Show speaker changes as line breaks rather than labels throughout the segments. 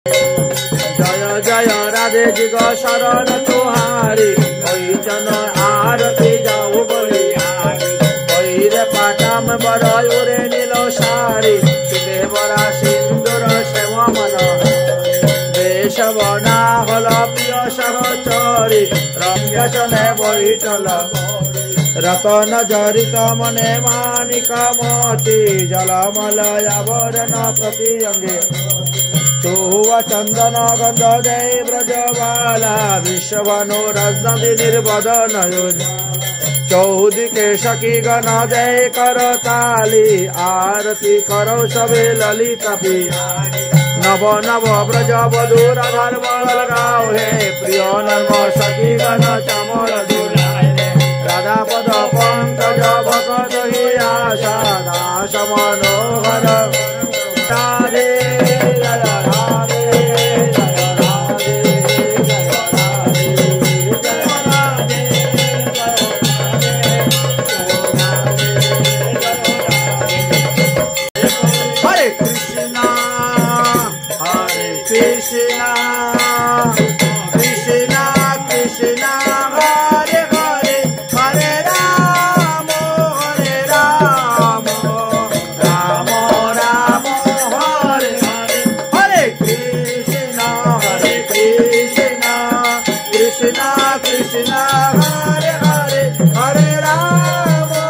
जय जय राधे जी गो शरण तुम्हारी चन आरती जाऊ बलिहारी रे पाटा में बड़े नीलो सारी सुबे बड़ा सिंदूर श्याम मन देश बना हल प्रिय सहचरी रंगने बैठल रतन जरित मने मानिक मोती जलमलय वरण प्रति अंगे चौव चंदन गंध जय ब्रजबाला विश्वनु रजनी निर्बदन चौदी के सखी गण जय कर ताली आरती करो सबे ललिता पी नव नव ब्रज बधुर धर्म लगाओ हे प्रिय नर्म सखी गण चमल राधा पद पंकज भगत ही आशा दास मनोहर Radhe Hare Krishna Krishna Krishna Hare Hare Hare Rama Hare Rama Rama Rama Hare Krishna Krishna Krishna Hare Hare Hare Rama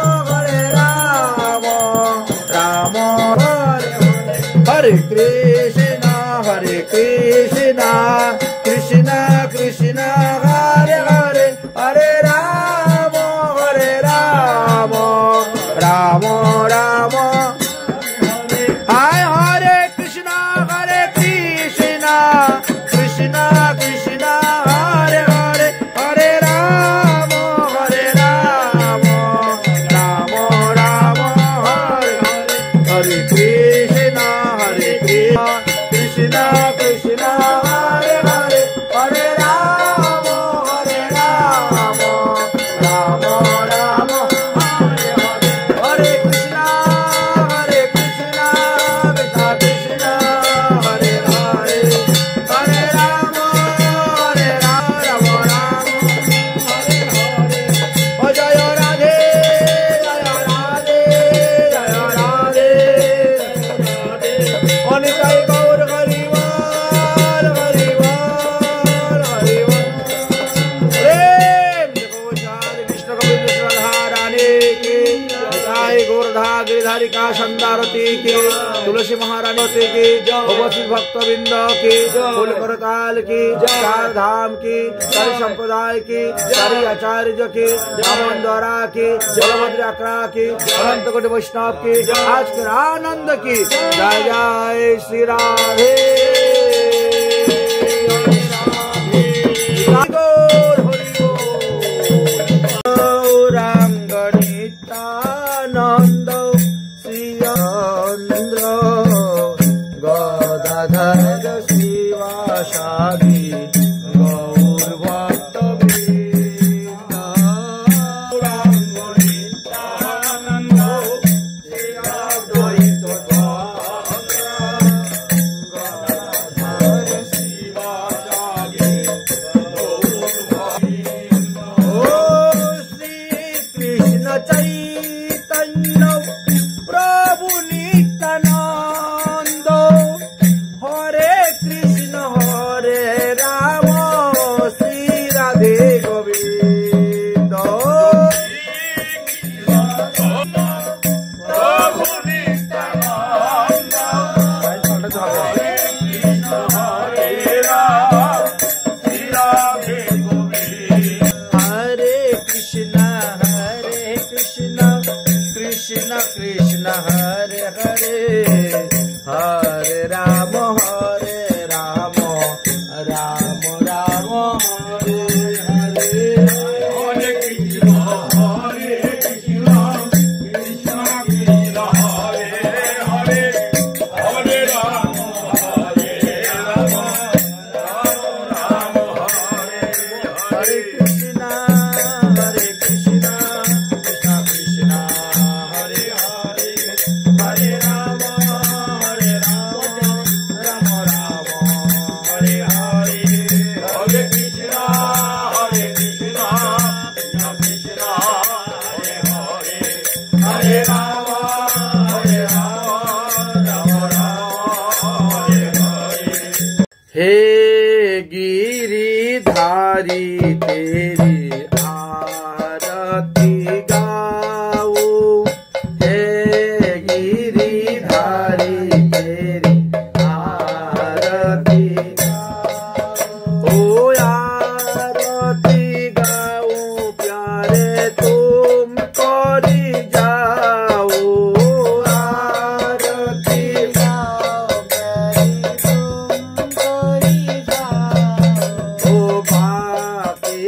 Rama Rama Hare Hare Krishna Krishna Krishna Hare Hare Hare Rama Rama Rama Hare Hare Hare Krishna Krishna Krishna Hare Hare Hare Rama Rama Hare Hare Oh Jaya Radhe Jaya Radhe Jaya Radhe Nitai Gaur Hariwal Hariwal Hariwal Prem Jagojal Krishna Govind Radharani ki Nitai Gaurdha Giridhari ka Shandarati ki Tulasi Maharani ki Bhagavati Bhakta Binda ki Kulkar Kal ki Char Dham ki Sari Sampradaya ki Sari Acharya ki Amandwara ki Jalabhadri Akra ki Anant Koti Vaishnav ki Aaj ke Anand ki Jai Jai Shri Radhe Ranganityananda Shri Andra Gadadhara Shivasadi Gaur Bhakta Vrinda Ranganityananda Shri Advaita Chaitanya Prabhu Nityananda Hare Krishna Hare हे गिरिधारी तेरी आरती गाओ, हे गिरिधारी तेरी आरती गाओ, ओ आरती गाओ प्यारे तुम करी जाओ, आरती गाओ प्यारे तुम करी जाओ, ओ बाकी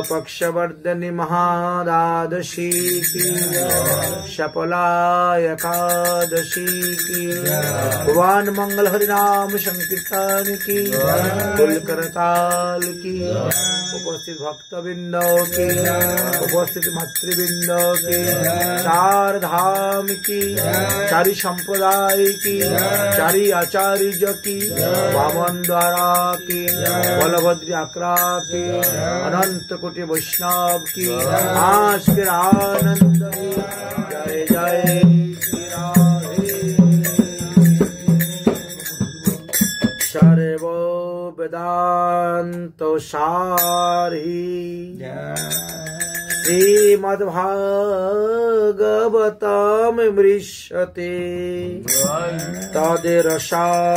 पक्षवर्धनि महादादशी की शपला एकादशी की भगवान मंगल हरिनाम संकीर्तन की कुल करताल की उपस्थित भक्तवृंद की उपस्थित मातृवृंद की चार धाम की चारि संप्रदाय की चारि आचार्य की वामन द्वारा की बलभद्र आक्रा की अनंत कोटि वैष्णव की आज के आनंद जय जय श्री राधे सर्व वेदांत सारी श्रीमद्भागवतम मृष्यते तदेरसामृतम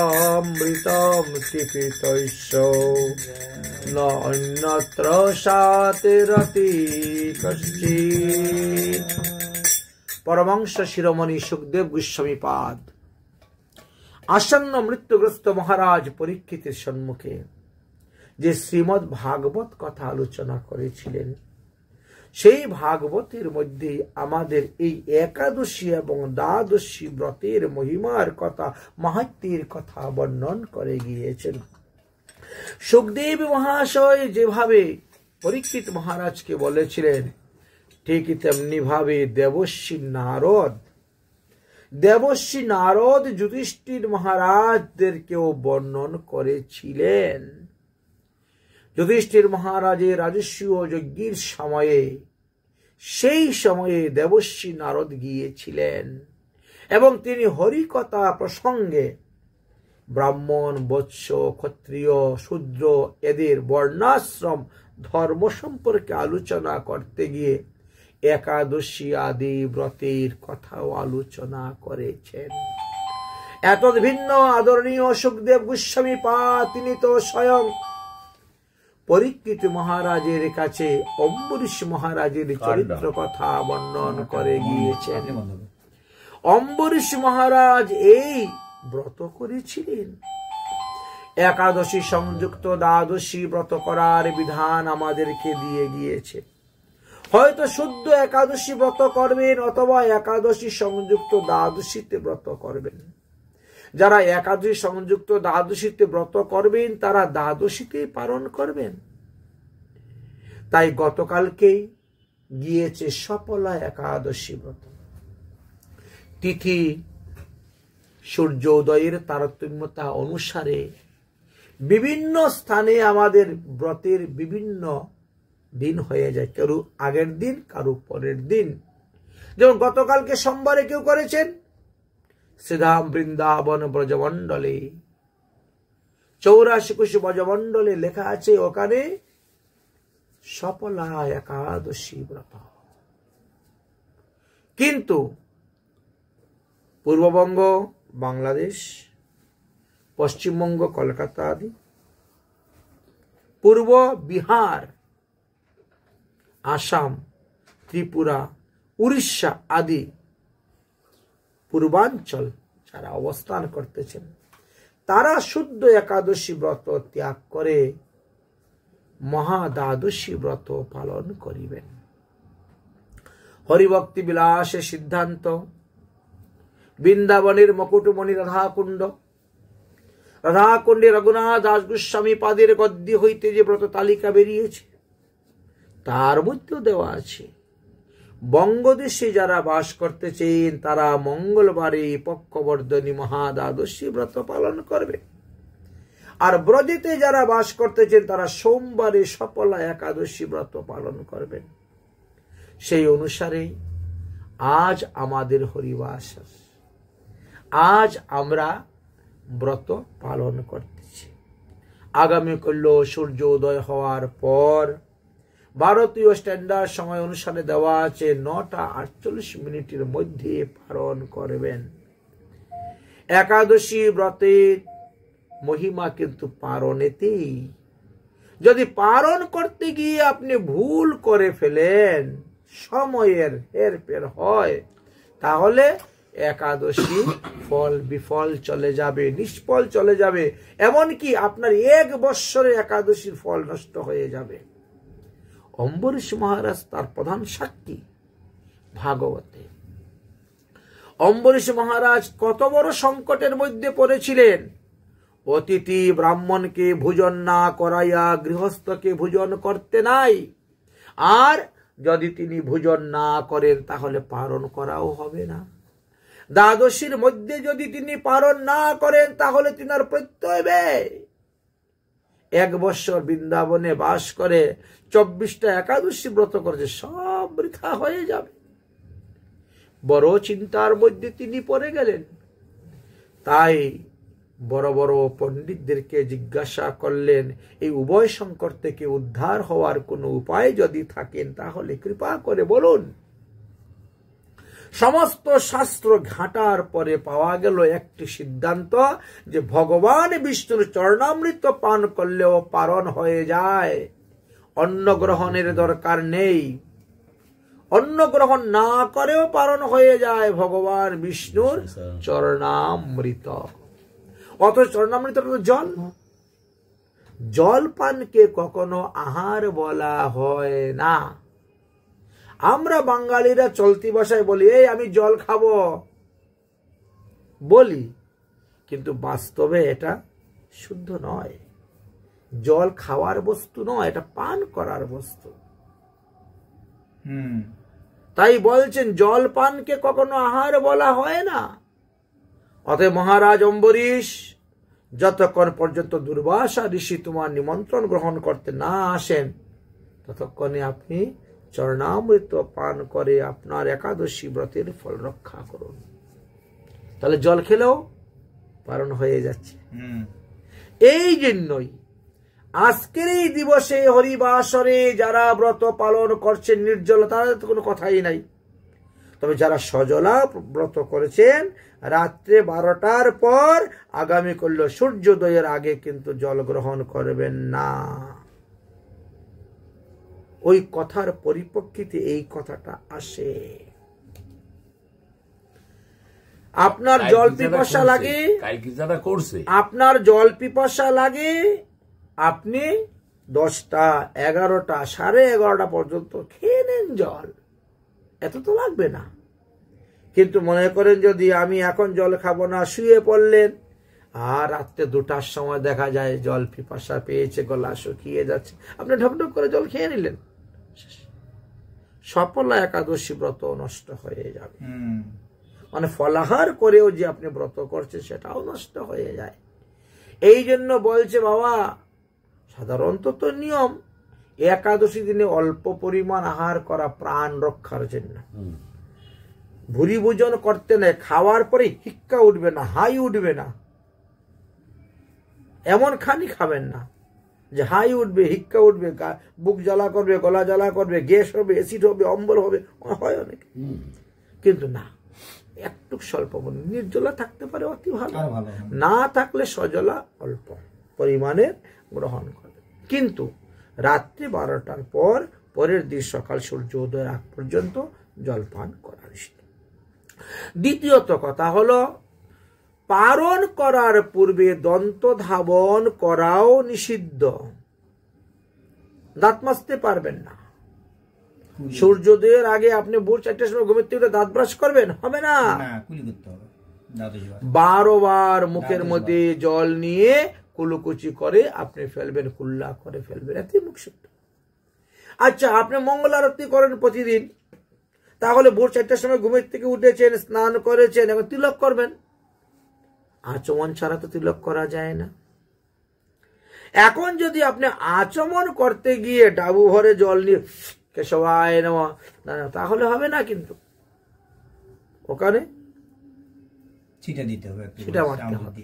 पिबैतस्य न अन्यत्र सातिरति कश्चित्। परमहंस शिरोमणि सुखदेव गोस्वामी पाद आसन्न मृत्युग्रस्त महाराज परीक्षितेर सम्मुखे যে শ্রীমদ্ ভাগবত কথা আলোচনা করেছিলেন, সেই ভাগবতের মধ্যে আমাদের এই একাদশী এবং দ্বাদশী ব্রতের মহিমার কথা, মাহাত্ম্যের কথা বর্ণন করে গিয়েছেন। সুখদেব মহাশয় যেভাবে পরীক্ষিত মহারাজকে বলেছিলেন, ঠিক তেমনি ভাবে দেবর্ষি নারদ যুধিষ্ঠির মহারাজদেরকেও বর্ণন করেছিলেন। যুধিষ্ঠির মহারাজের রাজস্বীয় যজ্ঞের সময়ে, সেই সময়ে দেবর্ষি নারদ গিয়েছিলেন এবং তিনি হরিকথা প্রসঙ্গে ব্রাহ্মণ, বৎস, ক্ষত্রিয়, শূদ্র এদের বর্ণাশ্রম ধর্ম সম্পর্কে আলোচনা করতে গিয়ে একাদশী আদি ব্রতের কথাও আলোচনা করেছেন। এত ভিন্ন আদরণীয় সুখদেব গোস্বামী তিনি তো স্বয়ং পরীক্ষিত মহারাজের কাছে অম্বরীশ মহারাজের চরিত্র কথা বর্ণন করে গিয়েছেন। অম্বরীশ মহারাজ এই ব্রত করেছিলেন। একাদশী সংযুক্ত দ্বাদশী ব্রত করার বিধান আমাদেরকে দিয়ে গিয়েছে। হয়তো শুদ্ধ একাদশী ব্রত করবেন অথবা একাদশী সংযুক্ত দ্বাদশীতে ব্রত করবেন। যারা একাদশী সংযুক্ত দ্বাদশীতে ব্রত করবেন তারা দ্বাদশীতে পালন করবেন। তাই গতকালকেই গিয়েছে সফলা একাদশী ব্রত। তিথি সূর্যোদয়ের তারতম্যতা অনুসারে বিভিন্ন স্থানে আমাদের ব্রতের বিভিন্ন দিন হয়ে যায়, কারো আগের দিন, কারো পরের দিন। যেমন গতকালকে সোমবারে কেউ করেছেন শ্রীধাম বৃন্দাবন ব্রজমণ্ডলে 84 কোশ ব্রজমণ্ডলে লেখা আছে, ওখানে সফলা একাদশী ব্রত। কিন্তু পূর্ববঙ্গ, বাংলাদেশ, পশ্চিমবঙ্গ, কলকাতা আদি, পূর্ব বিহার, আসাম, ত্রিপুরা, উড়িষ্যা আদি পূর্বাঞ্চল যারা অবস্থান করতেছেন তারা শুদ্ধ একাদশী ব্রত ত্যাগ করে মহাদ্বাদশী ব্রত পালন করিবেন। হরিভক্তি বিলাসের সিদ্ধান্ত, বৃন্দাবনের মুকুটমণি রাধাকুণ্ডে রঘুনাথ দাস গোস্বামী পাদের গদ্য হইতে যে ব্রত তালিকা বেরিয়েছে তার মধ্যে দেওয়া আছে, বঙ্গদেশে যারা বাস করতেছেন তারা মঙ্গলবারে পক্ষবর্ধনী মহাদ্বাদশী ব্রত পালন করবে, আর ব্রজেতে যারা বাস করতেছেন তারা সোমবারে সফলা একাদশী ব্রত পালন করবেন। সেই অনুসারে আজ আমাদের হরিবাস, আজ আমরা ব্রত পালন করতেছি। আগামীকাল সূর্যোদয় হওয়ার পর ভারতীয় স্ট্যান্ডার্ড সময় অনুসারে দেওয়া আছে 9:48 মধ্যে পালন করবেন। একাদশী ব্রতের মহিমা কিন্তু পালনেতেই। যদি পালন করতে গিয়ে আপনি ভুল করে ফেলেন, সময়ের হেরফের হয়, তাহলে একাদশী ফল বিফল চলে যাবে, নিষ্ফল চলে যাবে, এমনকি আপনার 1 বৎসরে একাদশীর ফল নষ্ট হয়ে যাবে। অম্বরীশ মহারাজ তার প্রধান সাক্ষী ভাগবতে। অম্বরীশ মহারাজ কত বড় সংকটের মধ্যে পড়েছিলেন। অতিথি ব্রাহ্মণকে ভোজন না করাইয়া গৃহস্থকে ভোজন করতে নাই, আর যদি তিনি ভোজন না করেন তাহলে পালন করাও হবে না। দ্বাদশীর মধ্যে যদি তিনি পালন না করেন তাহলে তিনার প্রত্যয় ব্যয়। 1 বৎসর বৃন্দাবনে বাস করে 24টা একাদশী ব্রত করেছে, সব বৃথা হয়ে যাবে। বড় চিন্তার মধ্যে তিনি পড়ে গেলেন। তাই বড় বড় পণ্ডিতদেরকে জিজ্ঞাসা করলেন, এই উভয় সংকট থেকে উদ্ধার হওয়ার কোনো উপায় যদি থাকেন তাহলে কৃপা করে বলুন। সমস্ত শাস্ত্র ঘাটার পরে পাওয়া গেল একটি সিদ্ধান্ত, যে ভগবান বিষ্ণুর চরণামৃত পান করলেও পালন হয়ে যায়, অন্ন গ্রহণের দরকার নেই। অন্ন গ্রহণ না করেও পালন হয়ে যায় ভগবান বিষ্ণুর চরণামৃত। অত চরণামৃত জল, জলপানকে কখনো আহার বলা হয় না। আমরা বাঙালিরা চলতি ভাষায় বলি, এই আমি জল খাবো বলি, কিন্তু বাস্তবে এটা শুদ্ধ নয়। জল খাওয়ার বস্তু নয়, এটা পান করার বস্তু। তাই বলছেন জল পানকে কখনো আহার বলা হয় না। অতএব মহারাজ অম্বরীশ, যতক্ষণ পর্যন্ত দুর্বাসা ঋষি তোমার নিমন্ত্রণ গ্রহণ করতে না আসেন, ততক্ষণে আপনি চরণামৃত পান করে আপনার একাদশী ব্রতের ফল রক্ষা করুন। তাহলে জল খেলেও পালন হয়ে যাচ্ছে। এই জন্যই আজকের এই দিবসে হরিবাসরে যারা ব্রত পালন করছেন নির্জলা, তাদের তো কোনো কথাই নাই। তবে যারা সজলা ব্রত করেছেন, রাত্রে 12টার পর আগামীকাল সূর্যোদয়ের আগে কিন্তু জল গ্রহণ করবেন না। ওই কথার পরিপ্রেক্ষিতে এই কথাটা আসে। আপনার জল পিপাসা লাগে, আপনার জল পিপাসা লাগে, আপনি 10টা, 11টা, 11:30 পর্যন্ত খেয়ে নেন জল, এত তো লাগবে না। কিন্তু মনে করেন যদি আমি এখন জল খাবো না, শুয়ে পড়লেন, আর রাত্রে 2টার সময় দেখা যায় জল পিপাসা পেয়েছে, গলা শুকিয়ে যাচ্ছে, আপনি ঢকঢক করে জল খেয়ে নিলেন, সফল একাদশী ব্রত নষ্ট হয়ে যাবে। মানে ফলাহার করেও যে আপনি ব্রত করছেন সেটাও নষ্ট হয়ে যায়। এই জন্য বলছে বাবা, সাধারণত তো নিয়ম একাদশী দিনে অল্প পরিমাণ আহার করা প্রাণ রক্ষার জন্য। ভুরি ভোজন করতে নেই, খাওয়ার পরে হিক্কা উঠবে না, হাই উঠবে না, এমন খানি খাবেন না যে হাই উঠবে, হিক্কা উঠবে, বুক জ্বালা করবে, গলা জ্বালা করবে, গ্যাস হবে, অ্যাসিড হবে, অম্বল হবে, হয় অনেক। কিন্তু না, একটু স্বল্প নির্জলা থাকতে পারে অতি ভালো, না থাকলে সজলা অল্প পরিমাণে গ্রহণ করে। কিন্তু রাত্রি 12টার পর, পরের দিন সকাল সূর্য উদয়ের আগ পর্যন্ত জলপান করা নিষিদ্ধ। দ্বিতীয়ত কথা হলো, পারণ করার পূর্বে দন্ত ধাবন করাও নিষিদ্ধ। দাঁত মাজতে পারবেন না। সূর্যোদয়ের আগে আপনি ভোর 4টার সময় ঘুমের থেকে দাঁত ব্রাশ করবেন, হবে না। 12 বার মুখের মধ্যে জল নিয়ে কুলুকুচি করে আপনি ফেলবেন, কুল্লা করে ফেলবেন, এতে মুখ শুদ্ধ। আচ্ছা, আপনি মঙ্গল আরতি করেন প্রতিদিন, তাহলে ভোর 4টার সময় ঘুমের থেকে উঠেছেন, স্নান করেছেন, এখন তিলক করবেন। আচমন ছাড়া তো তিলক করা যায় না। এখন যদি আপনি আচমন করতে গিয়ে ডাবু ভরে জল নিয়ে কেশবায় নেওয়া, তাহলে হবে না। কিন্তু ওখানে ছিটা দিতে হবে, ছিটা মারতে হবে,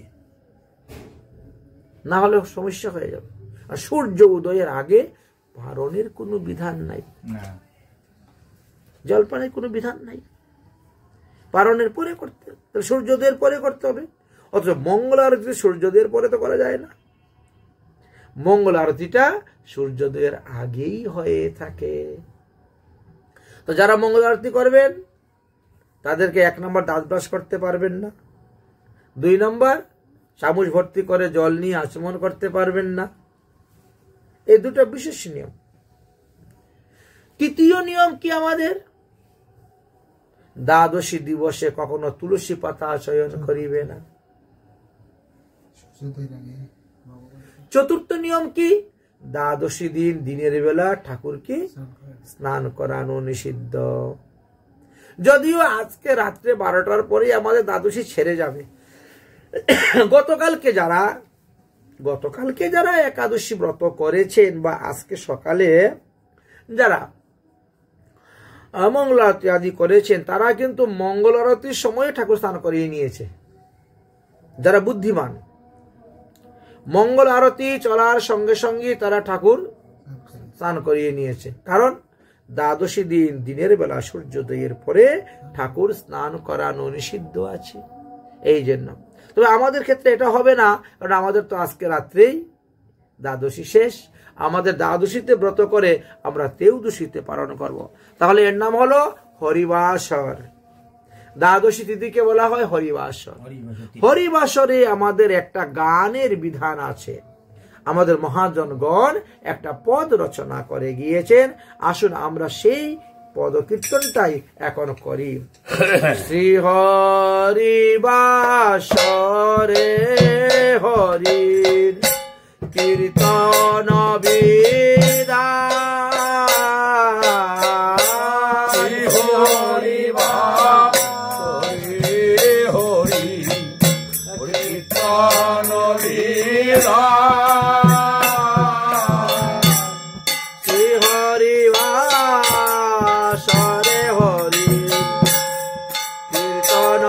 না হলে সমস্যা হয়ে যাবে। আর সূর্য উদয়ের আগে পারণের কোনো বিধান নাই, জলপানের কোনো বিধান নাই, পারণের পরে করতে হবে, সূর্যোদয়ের পরে করতে হবে। অথচ মঙ্গল আরতি সূর্যোদয়ের পরে তো করা যায় না, মঙ্গল আরতিটা সূর্যোদয়ের আগেই হয়ে থাকে। তো যারা মঙ্গল আরতি করবেন তাদেরকে 1 নম্বর দাঁত ব্রাশ করতে পারবেন না, 2 নম্বর চামচ ভর্তি করে জল নিয়ে আচমন করতে পারবেন না। এই দুটো বিশেষ নিয়ম। তৃতীয় নিয়ম কি আমাদের? দ্বাদশী দিবসে কখনো তুলসী পাতা চয়ন করিবে না। চতুর্থ নিয়ম কি? দ্বাদশী দিন দিনের বেলা ঠাকুরকে স্নান করানো নিষিদ্ধ। যদিও আজকে রাত্রে 12টার পরে আমাদের দ্বাদশী ছেড়ে যাবে। গতকালকে যারা একাদশী ব্রত করেছেন বা আজকে সকালে যারা মঙ্গল আরতি আদি করেছেন, তারা কিন্তু মঙ্গল আরতির সময় ঠাকুর স্নান করিয়ে নিয়েছে। যারা বুদ্ধিমান, মঙ্গল আরতি চলার সঙ্গে সঙ্গে তারা ঠাকুর স্নান করিয়ে নিয়েছে। কারণ দ্বাদশী দিন দিনের বেলা সূর্যোদয়ের পরে ঠাকুর স্নান করানো নিষিদ্ধ আছে, এই জন্য। তবে আমাদের ক্ষেত্রে এটা হবে না, কারণ আমাদের তো আজকে রাত্রেই দ্বাদশী শেষ। আমাদের দ্বাদশীতে ব্রত করে আমরা ত্রয়োদশীতে পালন করব। তাহলে এর নাম হলো হরিবাসর। দ্বাদশী তিথিকে বলা হয় হরিবাসর। হরিবাসরে আমাদের একটা গানের বিধান আছে। আমাদের মহাজনগণ একটা পদ রচনা করে গিয়েছেন। আসুন আমরা সেই পদ কীর্তনটাই এখন করি। শ্রী হরি বাসরে হরি কীর্তন বিধান, শ্রী হরি বাসরে হরি কীর্তন বিধান, শ্রী হরি বাসরে হরি কীর্তন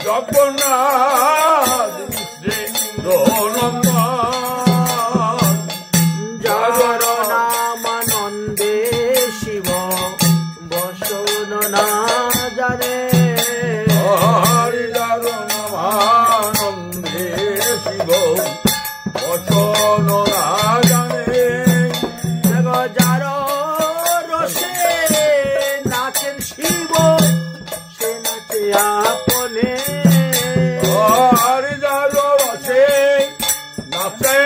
জগন্নাথ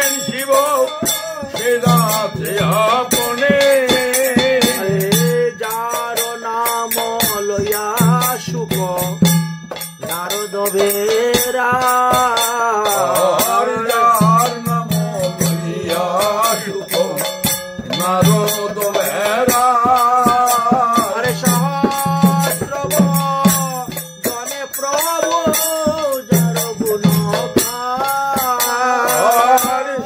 হলেন শিব সেদাতে আপনে
যার নাম লইয়া সুখ নারদ বেরা
যার নাম লইয়া সুখ নারদ বেরা
সহস্রব জনে প্রভু যার গুণ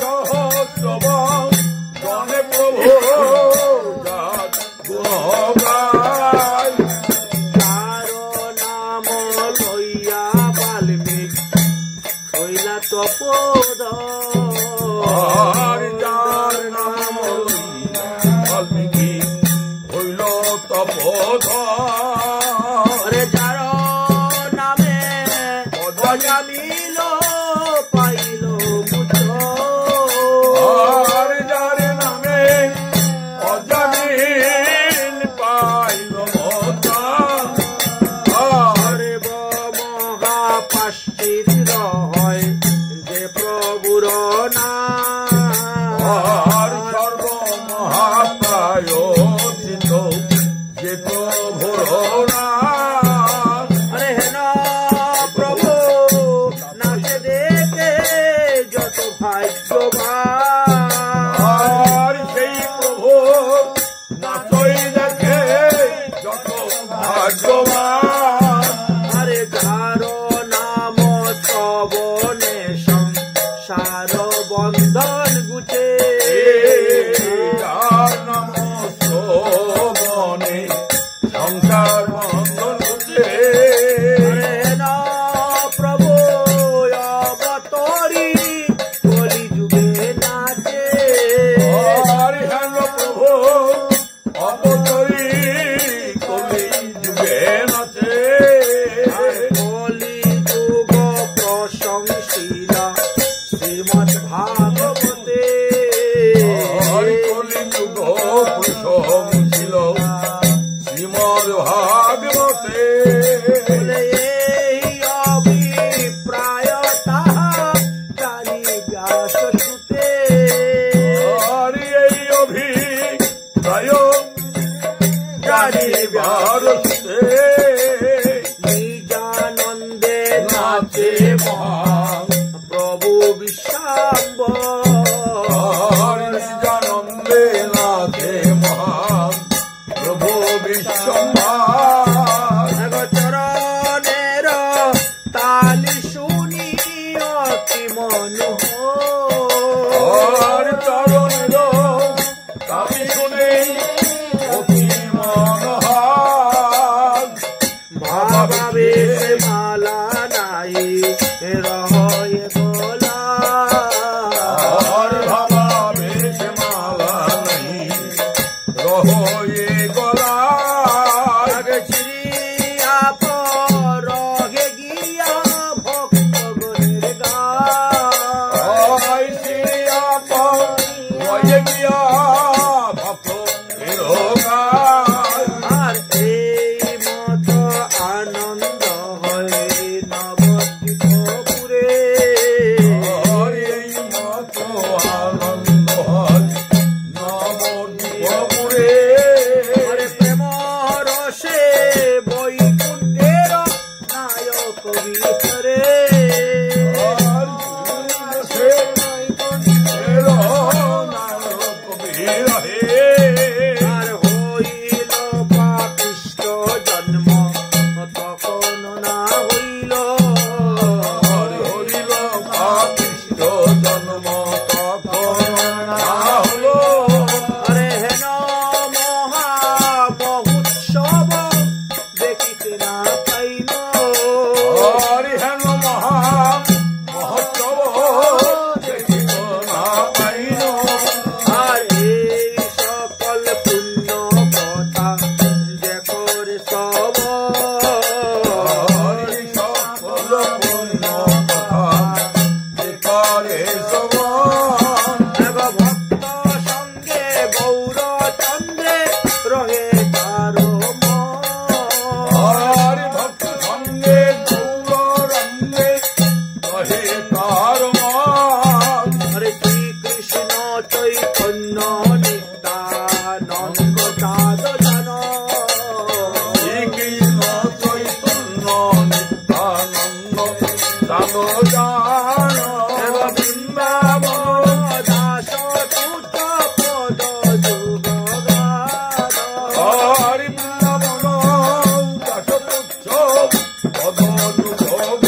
সহস্রব জনে প্রভু
চৈতন্য নিত্যানন্দ সাধন
শ্রীকৃষ্ণ চৈতন্য নিত্যানন্দ সাধন বৃন্দাবন
দাস পুত পদ যুগ
হরি বৃন্দাবন দাস পুত্র পদ যুগ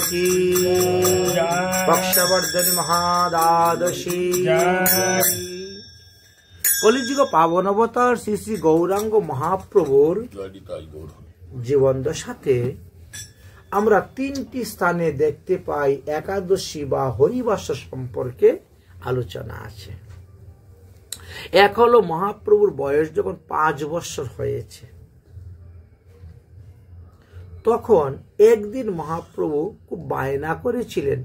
की बक्षवर्धन महादादशी कलिजुग पावन अवतार श्री श्री गौरांग महाप्रभुर जीवन दशाते আমরা তিনটি স্থানে দেখতে পাই একাদশী বা হরিবাস সম্পর্কে আলোচনা আছে। এক হলো মহাপ্রভুর বয়স যখন 5 বছর হয়েছে, তখন একদিন মহাপ্রভু খুব বায়না করেছিলেন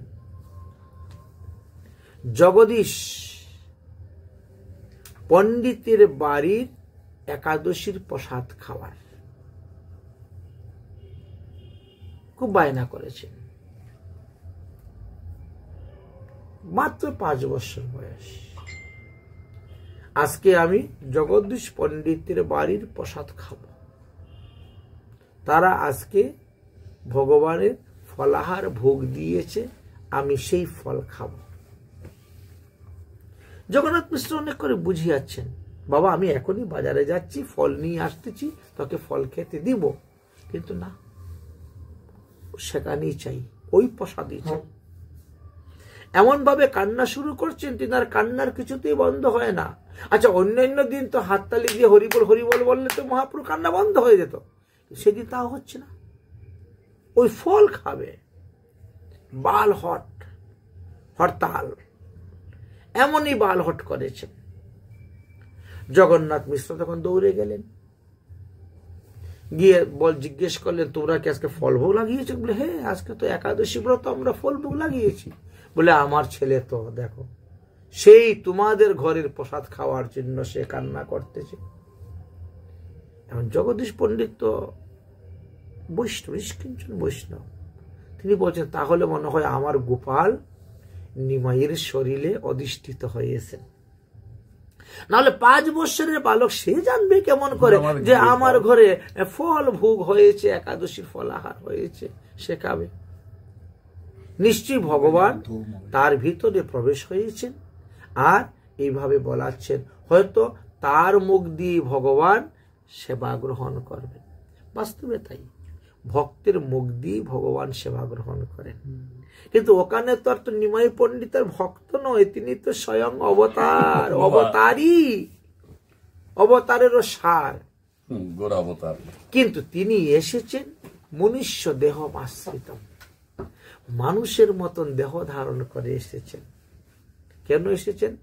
জগদীশ পণ্ডিতের বাড়ির একাদশীর প্রসাদ খাওয়ার। খুব বায়না করেছেন, মাত্র 5 বছর বয়স। আজকে আমি জগদীশ পণ্ডিতের বাড়ির প্রসাদ খাবো। তারা আজকে ভগবানের ফলাহার ভোগ দিয়েছে, আমি সেই ফল খাব। জগন্নাথ মিশ্র অনেক করে বুঝিয়াছেন, বাবা আমি এখনই বাজারে যাচ্ছি, ফল নিয়ে আসতেছি, তোকে ফল খেতে দিব। কিন্তু না, সেখানেই চাই, ওই প্রসাদই চাই। এমন ভাবে কান্না শুরু করছেন, তিনার কান্নার কিছুতেই বন্ধ হয় না। আচ্ছা, অন্যান্য দিন তো হাততালি দিয়ে হরিবল হরিবল বললে তো মহাপ্রভু কান্না বন্ধ হয়ে যেত, সেদিন তাও হচ্ছে না। ওই ফল খাবে, বাল হরতাল, এমনই বাল হট করেছেন। জগন্নাথ মিশ্র তখন দৌড়ে গেলেন, গিয়ে জিজ্ঞেস করলেন, তোমরা কি আজকে ফল ভোগ লাগিয়েছো? বলে হ্যাঁ, আজকে তো একাদশী ব্রত, আমরা ফল ভোগ লাগিয়েছি। বলে আমার ছেলে তো দেখো, সেই তোমাদের ঘরের প্রসাদ খাওয়ার জন্য সে কান্না করতেছে। এখন জগদীশ পণ্ডিত তো বৈষ্ণব, নিষ্কিঞ্চন বৈষ্ণব, তিনি বলছেন তাহলে মনে হয় আমার গোপাল নিমাইয়ের শরীরে অধিষ্ঠিত হয়েছেন। নাহলে 5 বছরের বালক সে জানবে কেমন করে যে আমার ঘরে ফল ভোগ হয়েছে, একাদশীর ফলাহার হয়েছে, সে খাবে। নিশ্চয়ই ভগবান তার ভিতরে প্রবেশ হয়েছেন আর এইভাবে বলাচ্ছেন, হয়তো তার মুখ দিয়ে ভগবান সেবা গ্রহণ করবেন। বাস্তবে তাই, ভক্তের মুখ দিয়ে ভগবান সেবা গ্রহণ করেন। কিন্তু ওখানে তো আর তো নিমাই পণ্ডিতের ভক্ত নয়, তিনি তো স্বয়ং অবতার, অবতারেরও সার। কিন্তু তিনি এসেছেন মনুষ্য দেহ আশ্রিত, মানুষের মতন দেহ ধারণ করে এসেছেন। কেন এসেছেন?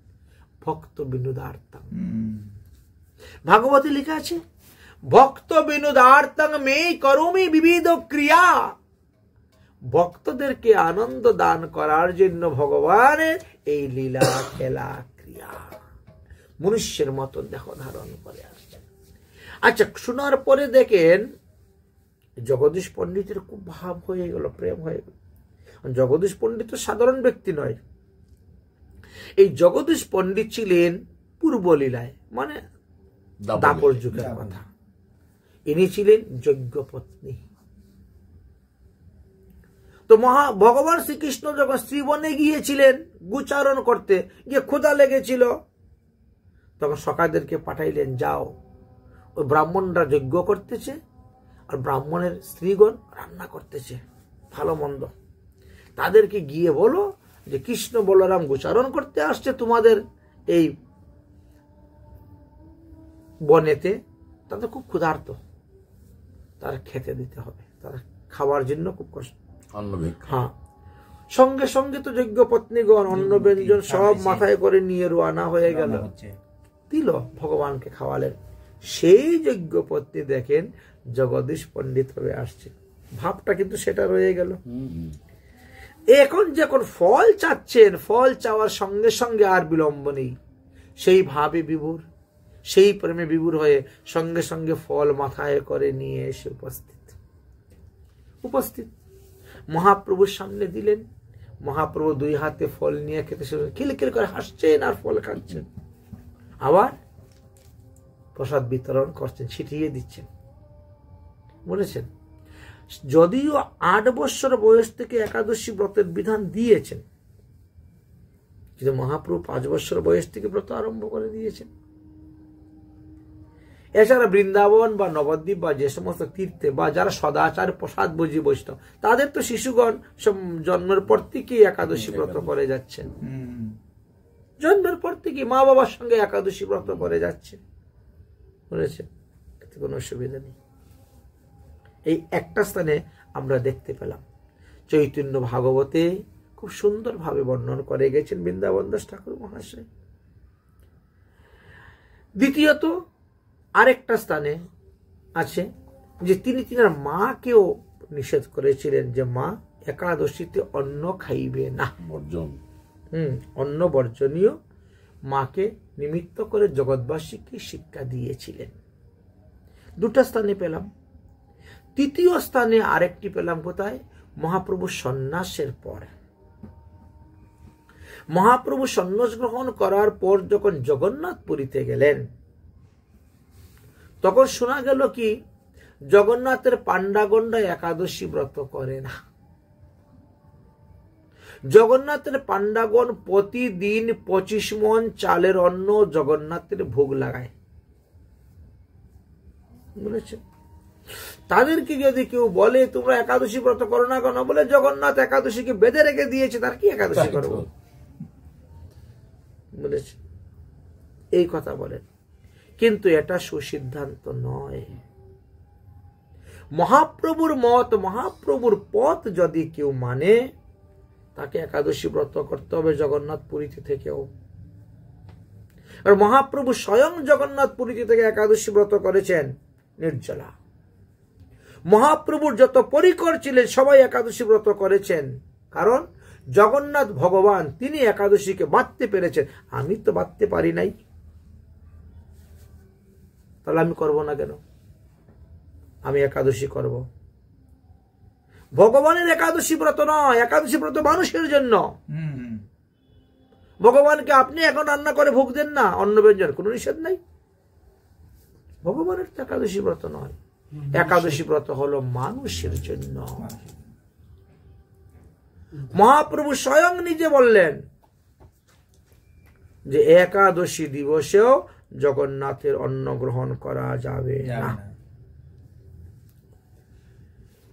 ভক্ত বিনোদার্থম। ভাগবতে লেখা আছে, ভক্ত বিনোদার্থং মে করোমি বিবিধ ক্রিয়া। ভক্তদেরকে আনন্দ দান করার জন্য ভগবানের এই লীলা খেলা ক্রিয়া, মনুষ্যের মতন দেহ ধারণ করে আসছেন। আচ্ছা, শোনার পরে দেখেন জগদীশ পণ্ডিতের খুব ভাব হয়ে গেল, প্রেম হয়ে গেল। জগদীশ পণ্ডিত তো সাধারণ ব্যক্তি নয়। এই জগদীশ পণ্ডিত ছিলেন পূর্বলীলায়, মানে দাপর যুগের কথা। ইনি ছিলেন যজ্ঞ পত্নী। তো ভগবান শ্রীকৃষ্ণ যখন শ্রীবনে গিয়েছিলেন গোচারণ করতে গিয়ে ক্ষুধা লেগেছিল, তখন সখাদেরকে পাঠাইলেন, যাও ওই ব্রাহ্মণরা যজ্ঞ করতেছে আর ব্রাহ্মণের স্ত্রীগণ রান্না করতেছে ভালো মন্দ, তাদেরকে গিয়ে বলো যে কৃষ্ণ বলরাম গোচারণ করতে আসছে তোমাদের এই বনেতে, তাদের খুব ক্ষুধার্ত, তারা খেতে দিতে হবে, তারা খাওয়ার জন্য খুব কষ্ট। হ্যাঁ, সঙ্গে সঙ্গে তো যজ্ঞ পত্নীগণ অন্ন ব্যঞ্জন সব মাথায় করে নিয়ে রওনা হয়ে গেল, দিল ভগবানকে খাওয়ালেন। সেই যজ্ঞ পত্নী দেখেন জগদীশ পণ্ডিত হয়ে আসছে, ভাবটা কিন্তু সেটা রয়ে গেল। এখন যখন ফল চাচ্ছেন, ফল চাওয়ার সঙ্গে সঙ্গে আর বিলম্ব নেই, সেই ভাবে বিভোর, সেই প্রেমে বিভোর হয়ে সঙ্গে সঙ্গে ফল মাথায় করে নিয়ে এসে উপস্থিত মহাপ্রভুর সামনে দিলেন। মহাপ্রভু দুই হাতে ফল নিয়ে খেতে শুরু, খিলখিল করে হাসছেন আর ফল খাচ্ছেন, আবার প্রসাদ বিতরণ করছেন, ছিটিয়ে দিচ্ছেন। বলেছেন যদিও 8 বছর বয়স থেকে একাদশী ব্রতের বিধান দিয়েছেন, কিন্তু মহাপ্রভু 5 বছর বয়স থেকে ব্রত আরম্ভ করে দিয়েছেন। এছাড়া বৃন্দাবন বা নবদ্বীপ বা যে সমস্ত তীর্থে বা যারা সদাচার প্রসাদ বুঝি বৈষ্ণব, তাদের তো শিশুগণ জন্মের পর থেকেই একাদশী ব্রত করে যাচ্ছেন, জন্মের পর থেকে মা বাবার সঙ্গে একাদশী ব্রত করে যাচ্ছে, বলেছেন, এতে কোনো অসুবিধা নেই। এই একটা স্থানে আমরা দেখতে পেলাম চৈতন্য ভাগবতে খুব সুন্দরভাবে বর্ণন করে গেছেন বৃন্দাবন দাস ঠাকুর মহাশয়। দ্বিতীয়ত আরেকটা স্থানে আছে যে তিনি তিনার মাকেও নিষেধ করেছিলেন যে মা একাদশীতে অন্ন খাইবে না, অন্ন বর্জনীয়, মাকে নিমিত্ত করে জগৎবাসীকে শিক্ষা দিয়েছিলেন। দুটা স্থানে পেলাম। তৃতীয় স্থানে আরেকটি পেলাম কোথায়? মহাপ্রভু সন্ন্যাসের পর। মহাপ্রভু সন্ন্যাস গ্রহণ করার পর যখন জগন্নাথপুরীতে গেলেন, তখন শোনা গেল কি জগন্নাথের পাণ্ডাগণরা একাদশী ব্রত করে না। জগন্নাথের পাণ্ডাগণ প্রতিদিন 25 মণ চালের অন্ন জগন্নাথের ভোগ লাগায়, বুঝেছেন? তাদেরকে যদি কেউ বলে তোমরা একাদশী ব্রত করো না কেন, বলে জগন্নাথ একাদশীকে বেঁধে রেখে দিয়েছে, তার কি একাদশী করবো, বুঝেছেন? এই কথা বলেন, কিন্তু এটা সুসিদ্ধান্ত নয়। মহাপ্রভুর মত, মহাপ্রভুর পথ যদি কেউ মানে, তাকে একাদশী ব্রত করতে হবে জগন্নাথ পুরীতে থেকেও। আর মহাপ্রভু স্বয়ং জগন্নাথ পুরীতে থেকে একাদশী ব্রত করেছেন নির্জলা। মহাপ্রভুর যত পরিকর ছিলেন সবাই একাদশী ব্রত করেছেন, কারণ জগন্নাথ ভগবান তিনি একাদশীকে বাঁধতে পেরেছেন, আমি তো বাঁধতে পারি নাই, তাহলে আমি করব না কেন? আমি একাদশী করব। ভগবানের একাদশী ব্রত নয়, একাদশী ব্রত মানুষের জন্য। ভগবানকে আপনি এখন রান্না করে ভোগ দেন না, অন্ন ব্যঞ্জন, কোনো নিষেধ নাই। ভগবানের একাদশী ব্রত নয়, একাদশী ব্রত হলো মানুষের জন্য। মহাপ্রভু স্বয়ং নিজে বললেন যে একাদশী দিবসেও জগন্নাথের অন্ন গ্রহণ করা যাবে না।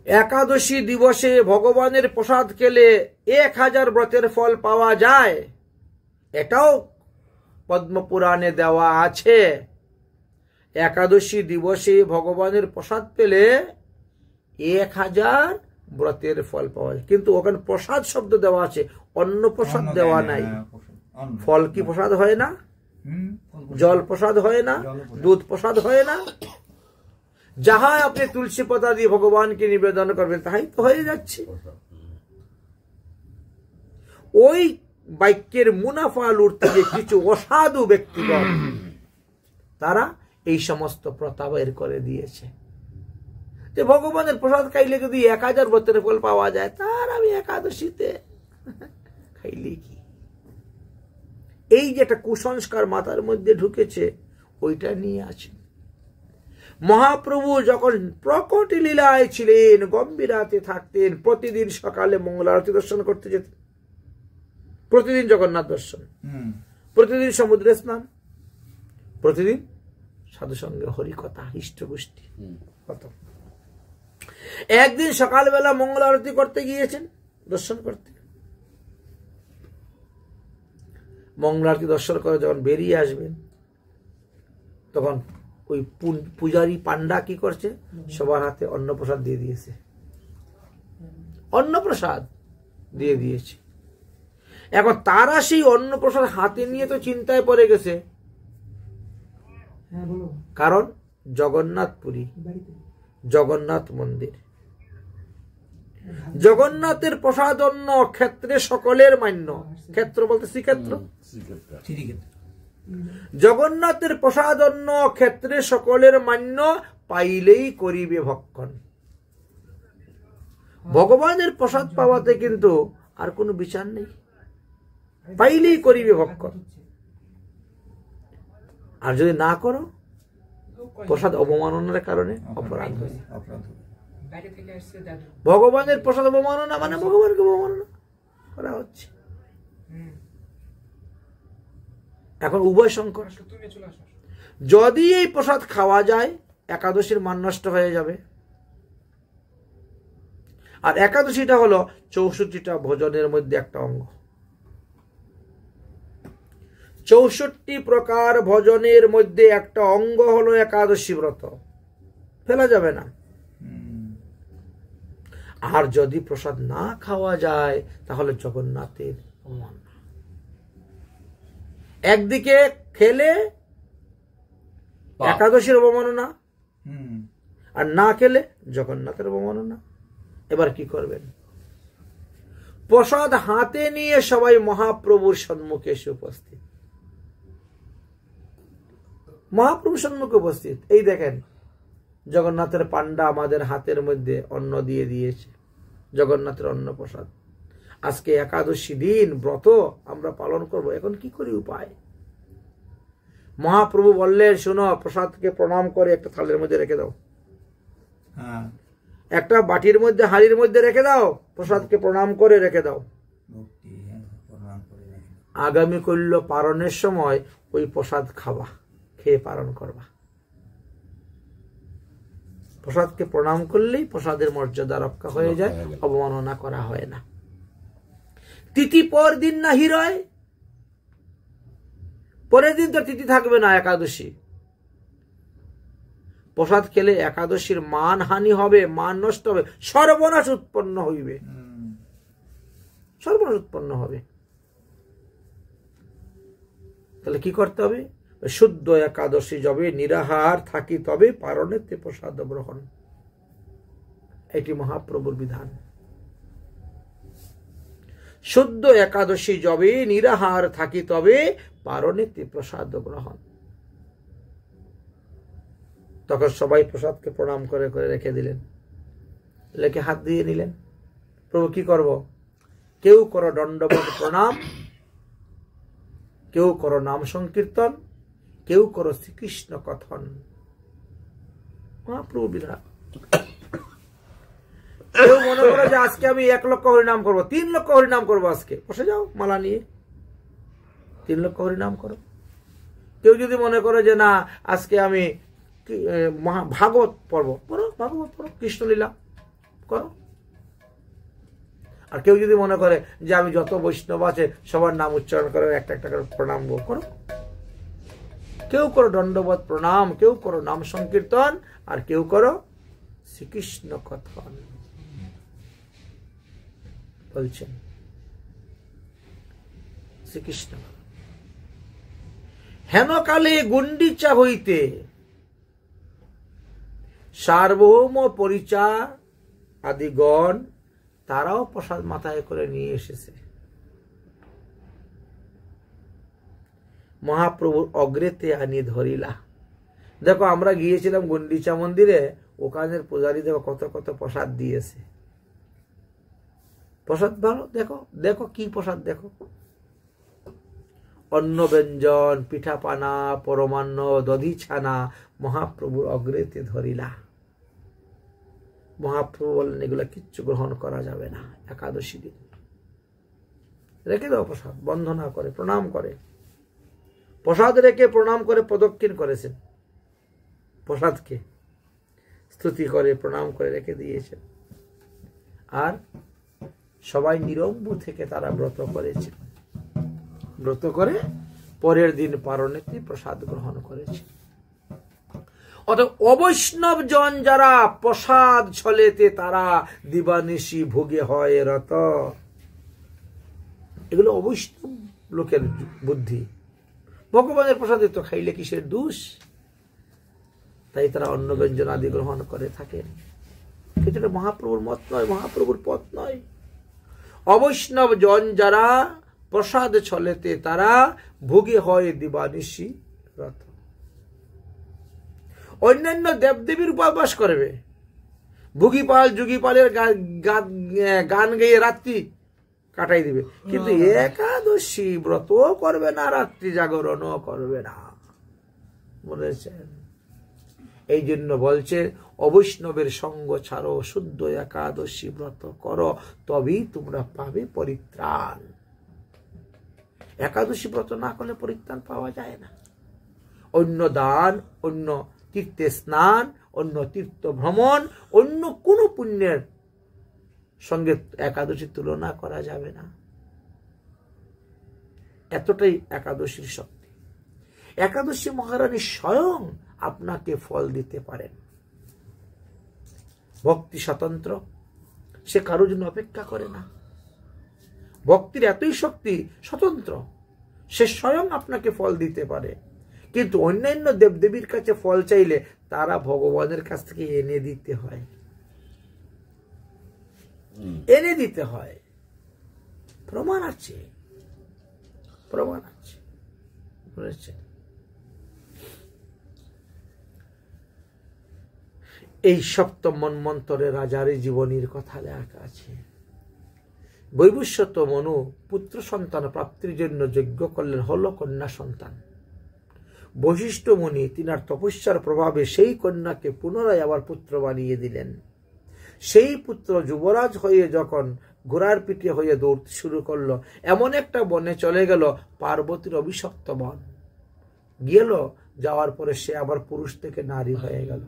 একাদশী দিবসে ভগবানের প্রসাদ খেলে 1000 ব্রতের ফল পাওয়া যায়, এটাও পদ্মপুরাণে দেওয়া আছে। একাদশী দিবসে ভগবানের প্রসাদ পেলে 1000 ব্রতের ফল পাওয়া যায়, কিন্তু ওখানে প্রসাদ শব্দ দেওয়া আছে, অন্ন প্রসাদ দেওয়া নাই। ফল কি প্রসাদ হয় না? জল প্রসাদ হয় না? দুধ প্রসাদ হয় না? যাহা আপনি তুলসী পাতা দিয়ে ভগবানকে নিবেদন করবেন তাই তো হয়ে যাচ্ছে। ওই বাক্যের মুনাফা লুটতে গিয়ে কিছু অসাধু ব্যক্তিগণ তারা এই সমস্ত প্রথা বের করে দিয়েছে, যে ভগবানের প্রসাদ খাইলে যদি 1000 বছরের ফল পাওয়া যায়, তার আমি একাদশীতে খাইলে কি? এই যে একটা কুসংস্কার মাথার মধ্যে ঢুকেছে, ওইটা নিয়ে আছেন। মহাপ্রভু যখন প্রকট লীলায় ছিলেন, গম্ভীরাতে থাকতেন, প্রতিদিন সকালে মঙ্গল আরতি দর্শন করতে যেতেন, প্রতিদিন জগন্নাথ দর্শন, প্রতিদিন সমুদ্রে স্নান, প্রতিদিন সাধু সঙ্গে হরিকথা, ইষ্টগোষ্ঠী কত। একদিন সকালবেলা মঙ্গল আরতি করতে গিয়েছেন, দর্শন করতে। মঙ্গল আরতি দর্শন করে যখন বেরিয়ে আসবেন, তখন ওই পূজারী পান্ডা কি করছে, সবার হাতে অন্নপ্রসাদ দিয়ে দিয়েছে, অন্নপ্রসাদ দিয়ে দিয়েছে। এখন তারা সেই অন্নপ্রসাদ হাতে নিয়ে তো চিন্তায় পড়ে গেছে, কারণ জগন্নাথপুরী, জগন্নাথ মন্দির, জগন্নাথের প্রসাদ অন্ন ক্ষেত্রে সকলের মান্য। ক্ষেত্র বলতে শ্রীক্ষেত্র, জগন্নাথের প্রসাদ অন্ন ক্ষেত্রে সকলের মান্য, পাইলেই করিবে ভক্ষণ। ভগবানের প্রসাদ পাওয়াতে কিন্তু আর কোনো বিচার নেই, পাইলেই করিবে ভক্ষণ। আর যদি না করো, প্রসাদ অবমাননার কারণে অপরাধ হবে। ভগবানের প্রসাদ অবমাননা মানে ভগবানকে অবমাননা করা হচ্ছে। এখন উভয় সংকট। যদি এই প্রসাদ খাওয়া যায়, একাদশীর মান নষ্ট হয়ে যাবে। আর একাদশীটা হলো 64টা ভোজনের মধ্যে একটা অঙ্গ। 64 প্রকার ভজনের মধ্যে একটা অঙ্গ হলো একাদশী ব্রত, ফেলা যাবে না। আর যদি প্রসাদ না খাওয়া যায়, তাহলে জগন্নাথের অপমান। একদিকে খেলে একাদশীর অবমাননা, আর না খেলে জগন্নাথের অবমাননা। এবার কি করবেন? প্রসাদ হাতে নিয়ে সবাই মহাপ্রভুর সম্মুখে এসে উপস্থিত, মহাপ্রভুর সম্মুখে উপস্থিত। এই দেখেন, জগন্নাথের পান্ডা আমাদের হাতের মধ্যে অন্ন দিয়ে দিয়েছে, জগন্নাথের অন্ন প্রসাদ। আজকে একাদশী দিন ব্রত আমরা পালন করব, এখন কি করি উপায়? মহাপ্রভু বললেন, শোনো, প্রসাদকে প্রণাম করে একটা থালের মধ্যে রেখে দাও, একটা বাটির মধ্যে, হাড়ির মধ্যে রেখে দাও, প্রসাদকে প্রণাম করে রেখে দাও। আগামী কল্য পারণের সময় ওই প্রসাদ খাবা, খেয়ে পালন করবা। প্রসাদকে প্রণাম করলেই প্রসাদের মর্যাদা রক্ষা হয়ে যায়, অবমাননা করা হয় না। তিথি পর দিন না হিরয়, পরের দিন তো তিথি থাকবে না একাদশী। প্রসাদ খেলে একাদশীর মান হানি হবে, মান নষ্ট হবে, সর্বনাশ উৎপন্ন হইবে, সর্বনাশ উৎপন্ন হবে। তাহলে কি করতে হবে? শুদ্ধ একাদশী যবে নিরাহার থাকি, তবে পারণেতে প্রসাদ গ্রহণ। এটি মহাপ্রভুর বিধান। শুদ্ধ একাদশী যবে নিরাহার থাকি, তবে পারণেতে প্রসাদ গ্রহণ। তখন সবাই প্রসাদকে প্রণাম করে করে রেখে দিলেন, লেখে হাত দিয়ে নিলেন। প্রভু কি করব? কেউ করো দণ্ডবত প্রণাম, কেউ করো নাম সংকীর্তন, কেউ করো শ্রীকৃষ্ণ কথন। মহাপ্রভু বিধান। কেউ মনে করো যে আজকে আমি 1 লক্ষ হরিনাম করবো, 3 লক্ষ হরিনাম করবো, আজকে বসে যাও মালা নিয়ে 3 লক্ষ হরিনাম করো। কেউ যদি মনে করে যে না, আজকে আমি ভাগবত পড়বো, পড়ো, ভাগবত পড়ো, কৃষ্ণলীলা করো। আর কেউ যদি মনে করে যে আমি যত বৈষ্ণব আছে সবার নাম উচ্চারণ করে একটা একটা করে প্রণাম করো। কেউ করো দণ্ডবত প্রণাম, কেউ করো নাম সংকীর্তন, আর কেউ করো শ্রীকৃষ্ণ কথন। বলছেন শ্রীকৃষ্ণ। হেনকালে গুন্ডিচা হইতে সার্বভৌম পরিচা আদিগণ, তারাও প্রসাদ মাথায় করে নিয়ে এসেছে। মহাপ্রভুর অগ্রেতে আনি ধরিলা। দেখো, আমরা গিয়েছিলাম গুন্ডিচা মন্দিরে, ওখানের পূজারী দেখো কত কত প্রসাদ দিয়েছে। প্রসাদ ভালো, দেখো দেখো কি প্রসাদ, দেখো অন্ন ব্যঞ্জন, পিঠাপানা, পরমান্ন, দধি ছানা মহাপ্রভুর অগ্রেতে ধরিলা। মহাপ্রভু বললেন এগুলা কিচ্ছু গ্রহণ করা যাবে না, একাদশী দিন রেখে দাও প্রসাদ। বন্দনা করে, প্রণাম করে, প্রসাদ রেখে প্রণাম করে প্রদক্ষিণ করেছেন, প্রসাদকে স্তুতি করে প্রণাম করে রেখে দিয়েছেন। আর সবাই নিরম্বু থেকে তারা ব্রত করেছে, ব্রত করে পরের দিন পারণেতে প্রসাদ গ্রহণ করেছে। অর্থাৎ অবৈষ্ণব জন যারা প্রসাদ ছলেতে তারা দিবানিশি ভোগে হয় রত। এগুলো অবৈষ্ণব লোকের বুদ্ধি। ভগবানের প্রসাদে তো খাইলে কিসের দোষ, তাই তারা অন্ন ব্যঞ্জন আদি গ্রহণ করে থাকেন। কিন্তু এটা মহাপ্রভুর মত নয়, মহাপ্রভুর পথ নয়। অবৈষ্ণব জন যারা প্রসাদ ছলেতে তারা ভোগে হয় দিবানিশি রত। অন্যান্য দেবদেবীর উপবাস করবে, ভুগিপাল যুগিপালের গান গেয়ে রাত্রি কাটাই দিবে, কিন্তু একাদশী ব্রত করবে না, রাত্রি জাগরণও করবে না, বলেছেন। এই জন্য বলছে অবৈষ্ণবের সঙ্গ ছাড়ো, শুদ্ধ একাদশী ব্রত করো, তবেই তোমরা পাবে পরিত্রাণ। একাদশী ব্রত না করলে পরিত্রাণ পাওয়া যায় না। অন্য দান, অন্য তীর্থে স্নান, অন্য তীর্থ ভ্রমণ, অন্য কোন পুণ্যের সঙ্গে একাদশী তুলনা করা যাবে না। এতটাই একাদশীর শক্তি। একাদশী মহারানী স্বয়ং আপনাকে ফল দিতে পারেন। ভক্তি স্বতন্ত্র, সে কারোর জন্য অপেক্ষা করে না। ভক্তির এতই শক্তি, স্বতন্ত্র, সে স্বয়ং আপনাকে ফল দিতে পারে। কিন্তু অন্যান্য দেবদেবীর কাছে ফল চাইলে তারা ভগবানের কাছ থেকে এনে দিতে হয়, এনে দিতে হয়। প্রমাণ আছে, প্রমাণ আছে, বুঝেছেন? এই সপ্তম মন্বন্তরে রাজার জীবনীর কথা লেখা আছে। বৈবস্বত মনু পুত্র সন্তান প্রাপ্তির জন্য যজ্ঞ করলেন, হল কন্যা সন্তান। বশিষ্ঠ মুনি তিনার তপস্যার প্রভাবে সেই কন্যাকে পুনরায় আবার পুত্র বানিয়ে দিলেন। সেই পুত্র যুবরাজ হয়ে যখন ঘোড়ার পিঠে হয়ে দৌড়তে শুরু করলো, এমন একটা বনে চলে গেল, পার্বতীর অভিশপ্ত বন। গেল, যাওয়ার পরে সে আবার পুরুষ থেকে নারী হয়ে গেল।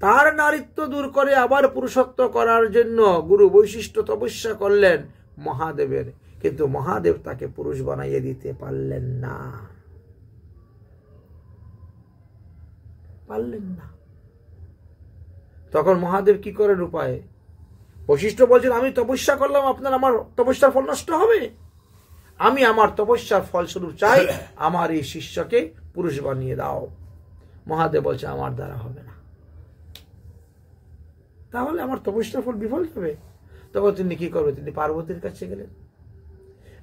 তার নারীত্ব দূর করে আবার পুরুষত্ব করার জন্য গুরু বৈশিষ্ট্য তপস্যা করলেন মহাদেবের, কিন্তু মহাদেব তাকে পুরুষ বানাইয়ে দিতে পারলেন না, পারলেন না। তখন মহাদেব কি করেন উপায়? বৈশিষ্ট্য বলছেন, আমি তপস্যা করলাম, আপনার আমার তপস্যার ফল নষ্ট হবে? আমি আমার তপস্যার ফলস্বরূপ চাই আমার এই শিষ্যকে পুরুষ বানিয়ে দাও। মহাদেব বলছে, আমার দ্বারা হবে না, তাহলে আমার তপস্যার ফল বিফল হবে। তখন তিনি কি করবেন? তিনি পার্বতীর কাছে গেলেন।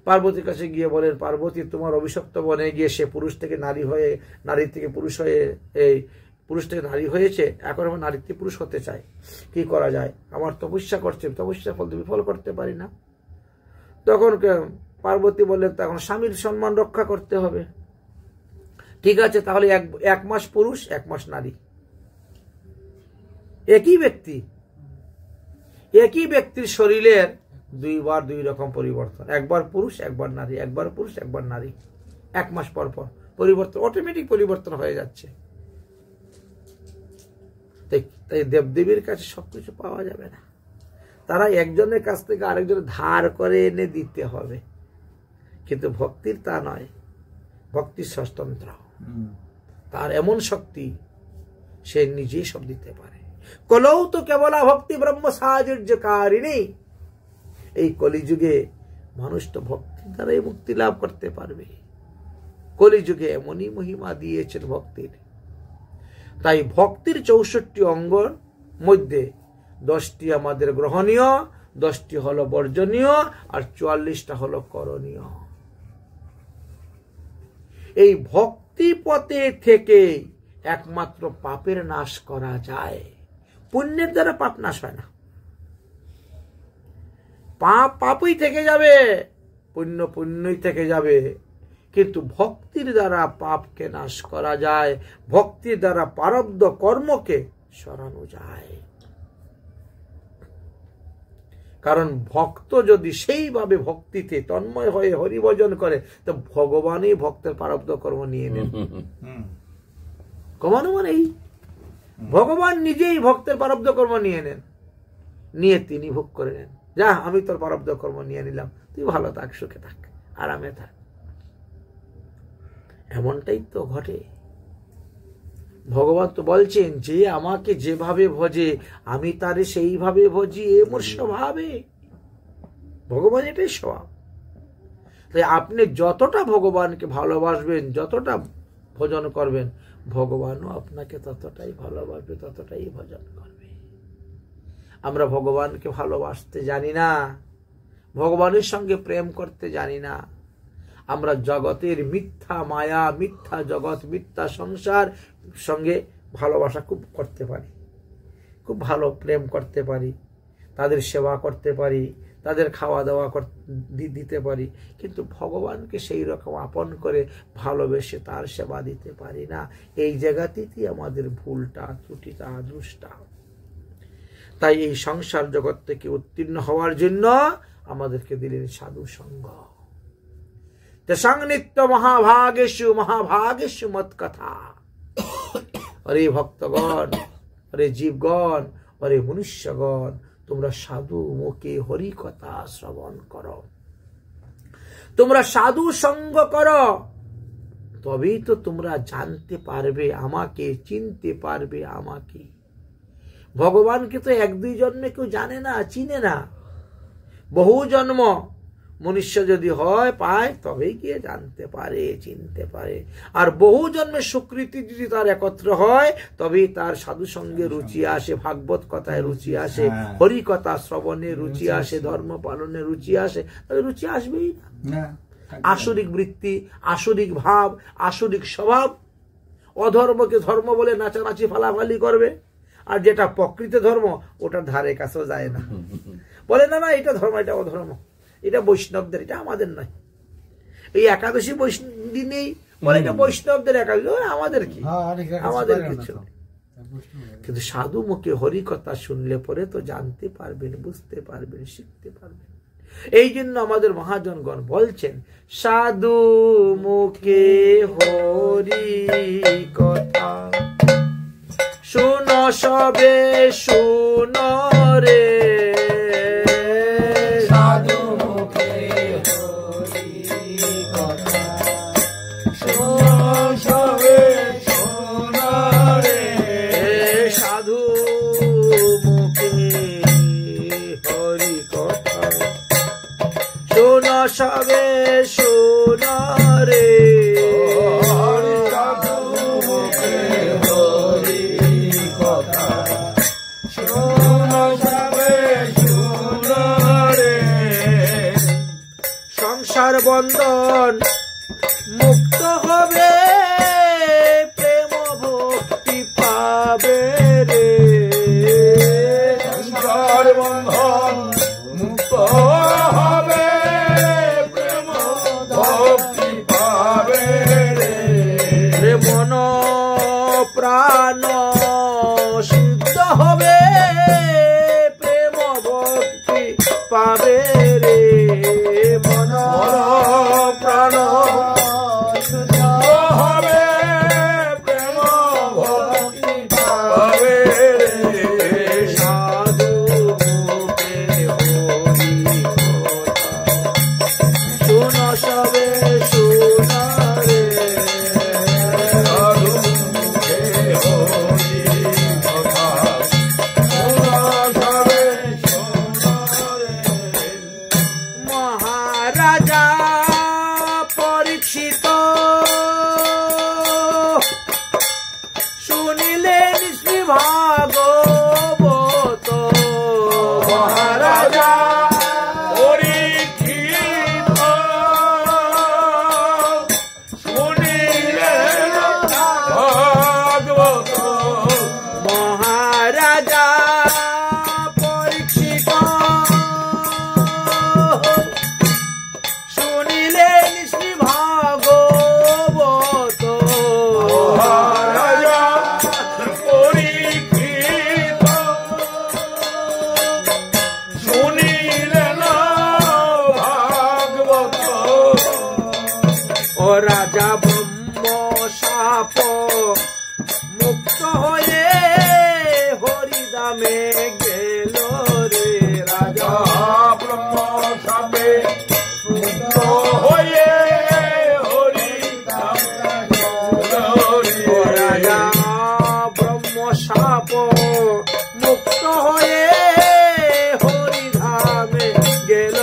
পার্বতীর কাছে গিয়ে বলেন, পার্বতী, তোমার অভিশপ্ত বনে গিয়ে সে পুরুষ থেকে নারী হয়ে, নারী থেকে পুরুষ হয়ে, এই পুরুষ থেকে নারী হয়েছে, এখন আমার নারী থেকে পুরুষ হতে চাই, কি করা যায়? আমার তপস্যা করছে, তপস্যার ফল বিফল করতে পারি না। তখন পার্বতী বললেন, তখন স্বামীর সম্মান রক্ষা করতে হবে। ঠিক আছে, তাহলে এক মাস পুরুষ, এক মাস নারী। একই ব্যক্তি, একই ব্যক্তির শরীরের দুইবার দুই রকম পরিবর্তন, একবার পুরুষ একবার নারী, একবার পুরুষ একবার নারী। এক মাস পর পর পরিবর্তন, অটোমেটিক পরিবর্তন হয়ে যাচ্ছে। তাই দেবদেবীর কাছে সবকিছু পাওয়া যাবে না, তারা একজনের কাছ থেকে আরেকজনের ধার করে এনে দিতে হবে। কিন্তু ভক্তির তা নয়, ভক্তির স্বতন্ত্র, তার এমন শক্তি সে নিজেই সব দিতে পারে। কলৌ তো কেবলা ভক্তি ব্রহ্ম সাহায্যকারিণী। এই কলিযুগে মানুষ তো ভক্তির দ্বারাই মুক্তি লাভ করতে পারবে। কলিযুগে এমনই মহিমা দিয়েছেন ভক্তির। তাই ভক্তির 64 অঙ্গর মধ্যে 10টি আমাদের গ্রহণীয়, 10টি হলো বর্জনীয়, আর 44টা হলো করণীয়। এই ভক্তি পথে থেকে একমাত্র পাপের নাশ করা যায়। পুণ্যের দ্বারা পাপ নাশ হয় না। পাপ পাপই থেকে যাবে, পুণ্য পুণ্যই থেকে যাবে, কিন্তু ভক্তির দ্বারা পাপকে নাশ করা যায়, ভক্তির দ্বারা প্রারব্ধ কর্মকে সরানো যায়। কারণ ভক্ত যদি সেইভাবে ভক্তিতে তন্ময় হয়ে হরিভজন করে, তো ভগবানই ভক্তের প্রারব্ধ কর্ম নিয়ে নেন। কমানো মানে এই ভগবান নিজেই ভক্তের প্রারব্ধ কর্ম নিয়ে নেন, নিয়ে তিনি ভোগ করে নেন। যা, আমি তোর প্রারব্ধ কর্ম নিয়ে নিলাম, তুই ভালো থাক, সুখে থাক, আরামে থাক। এমনটাই তো ঘটে। ভগবান তো বলছেন যে আমাকে যেভাবে ভজে আমি তারে সেইভাবে ভজি, এ মোর স্বভাবে। ভগবান এটাই স্বভাব। তাই আপনি যতটা ভগবানকে ভালোবাসবেন, যতটা ভজন করবেন, ভগবানও আপনাকে ততটাই ভালোবাসবে, ততটাই ভজন করবে। আমরা ভগবানকে ভালোবাসতে জানি না, ভগবানের সঙ্গে প্রেম করতে জানি না। আমরা জগতের মিথ্যা মায়া, মিথ্যা জগৎ, মিথ্যা সংসার সঙ্গে ভালোবাসা খুব করতে পারি, খুব ভালো প্রেম করতে পারি, তাদের সেবা করতে পারি, তাদের খাওয়া দাওয়া দিতে পারি, কিন্তু ভগবানকে সেই রকম আপন করে ভালোবেসে তার সেবা দিতে পারি না। এই জায়গাতেই আমাদের ভুলটা, ত্রুটিটা, দোষটা। তাই এই সংসার জগৎ থেকে উত্তীর্ণ হওয়ার জন্য আমাদেরকে দিলেন সাধু সঙ্গ। তেষাং নিত্য মহাভাগেষু মহাভাগেষু মত কথা। অরে ভক্তগণ, অরে জীবগণ, অরে মনুষ্যগণ, তোমরা সাধু মুখে হরি কথা শ্রবণ করো, তোমরা সাধু সঙ্গ করো, তবেই তো তোমরা জানতে পারবে আমাকে, চিনতে পারবে আমাকে। ভগবানকে তো এক দুই জন্মে কেউ জানে না, চিনে না। বহু জন্ম মনুষ্য যদি হয়, পায়, তবেই গিয়ে জানতে পারে, চিনতে পারে। আর বহু জন্মের স্বীকৃতি যদি তার একত্র হয়, তবেই তার সাধু সঙ্গে রুচি আসে, ভাগবত কথায় রুচি আসে, হরি কথা শ্রবণে রুচি আসে, ধর্ম পালনে রুচি আসে। তবে রুচি আসবেই না। আসরিক বৃত্তি, আসরিক ভাব, আসরিক স্বভাব, অধর্মকে ধর্ম বলে নাচানাচি ফালাফালি করবে। আর যেটা প্রকৃত ধর্ম, ওটার ধারে কাছেও যায় না। বলে না, না এটা ধর্ম, এটা অধর্ম, এটা বৈষ্ণবদের, এটা আমাদের নয়। এই একাদশী দিনেই বলে এটা বৈষ্ণবদের একাদশী, আমাদের কি, আমাদের কিছু। কিন্তু সাধু মুখে হরি কথা শুনলে পরে তো জানতে পারবেন, বুঝতে পারবেন, শিখতে পারবেন। এই জন্য আমাদের মহাজনগণ বলছেন, সাধু মুখে হরি কথা শুন সবে শুন রে।
সাধু মুখে হরি কথা শুন সবে শুন রে।
সাধু মুখে হরি কথা শুন সবে শুন রে।
সাধু মুখে হরি কথা শুন সবে শুন রে।
সংসার বন্ধন মুক্ত হবে, প্রেম ভক্তি পাবে রে।
সংসার বন্ধন মুক্ত হবে, প্রেম ভক্তি পাবে রে।
মন প্রাণ শুদ্ধ হবে, প্রেম ভক্তি পাবে রে। মন
প্রাণ শুদ্ধ হবে, প্রেম ভক্তি পাবে রে।
সাধু মুখে হরি কথা শুন সবে শুন রে।
সাধু মুখে হরি কথা শুন সবে শুন রে।
মহারাজা পরীক্ষিত শুনিলেন শ্রী ভাগবত।
মহারাজা পরীক্ষিত শুনিলেন ভাগবত।
শাপ মুক্ত হয়ে হরিধামে গেল রে রাজা
ব্রহ্ম শাপে মুক্ত হয়ে
রাজা ব্রহ্ম শাপ মুক্ত হয়ে হরিধামে গেল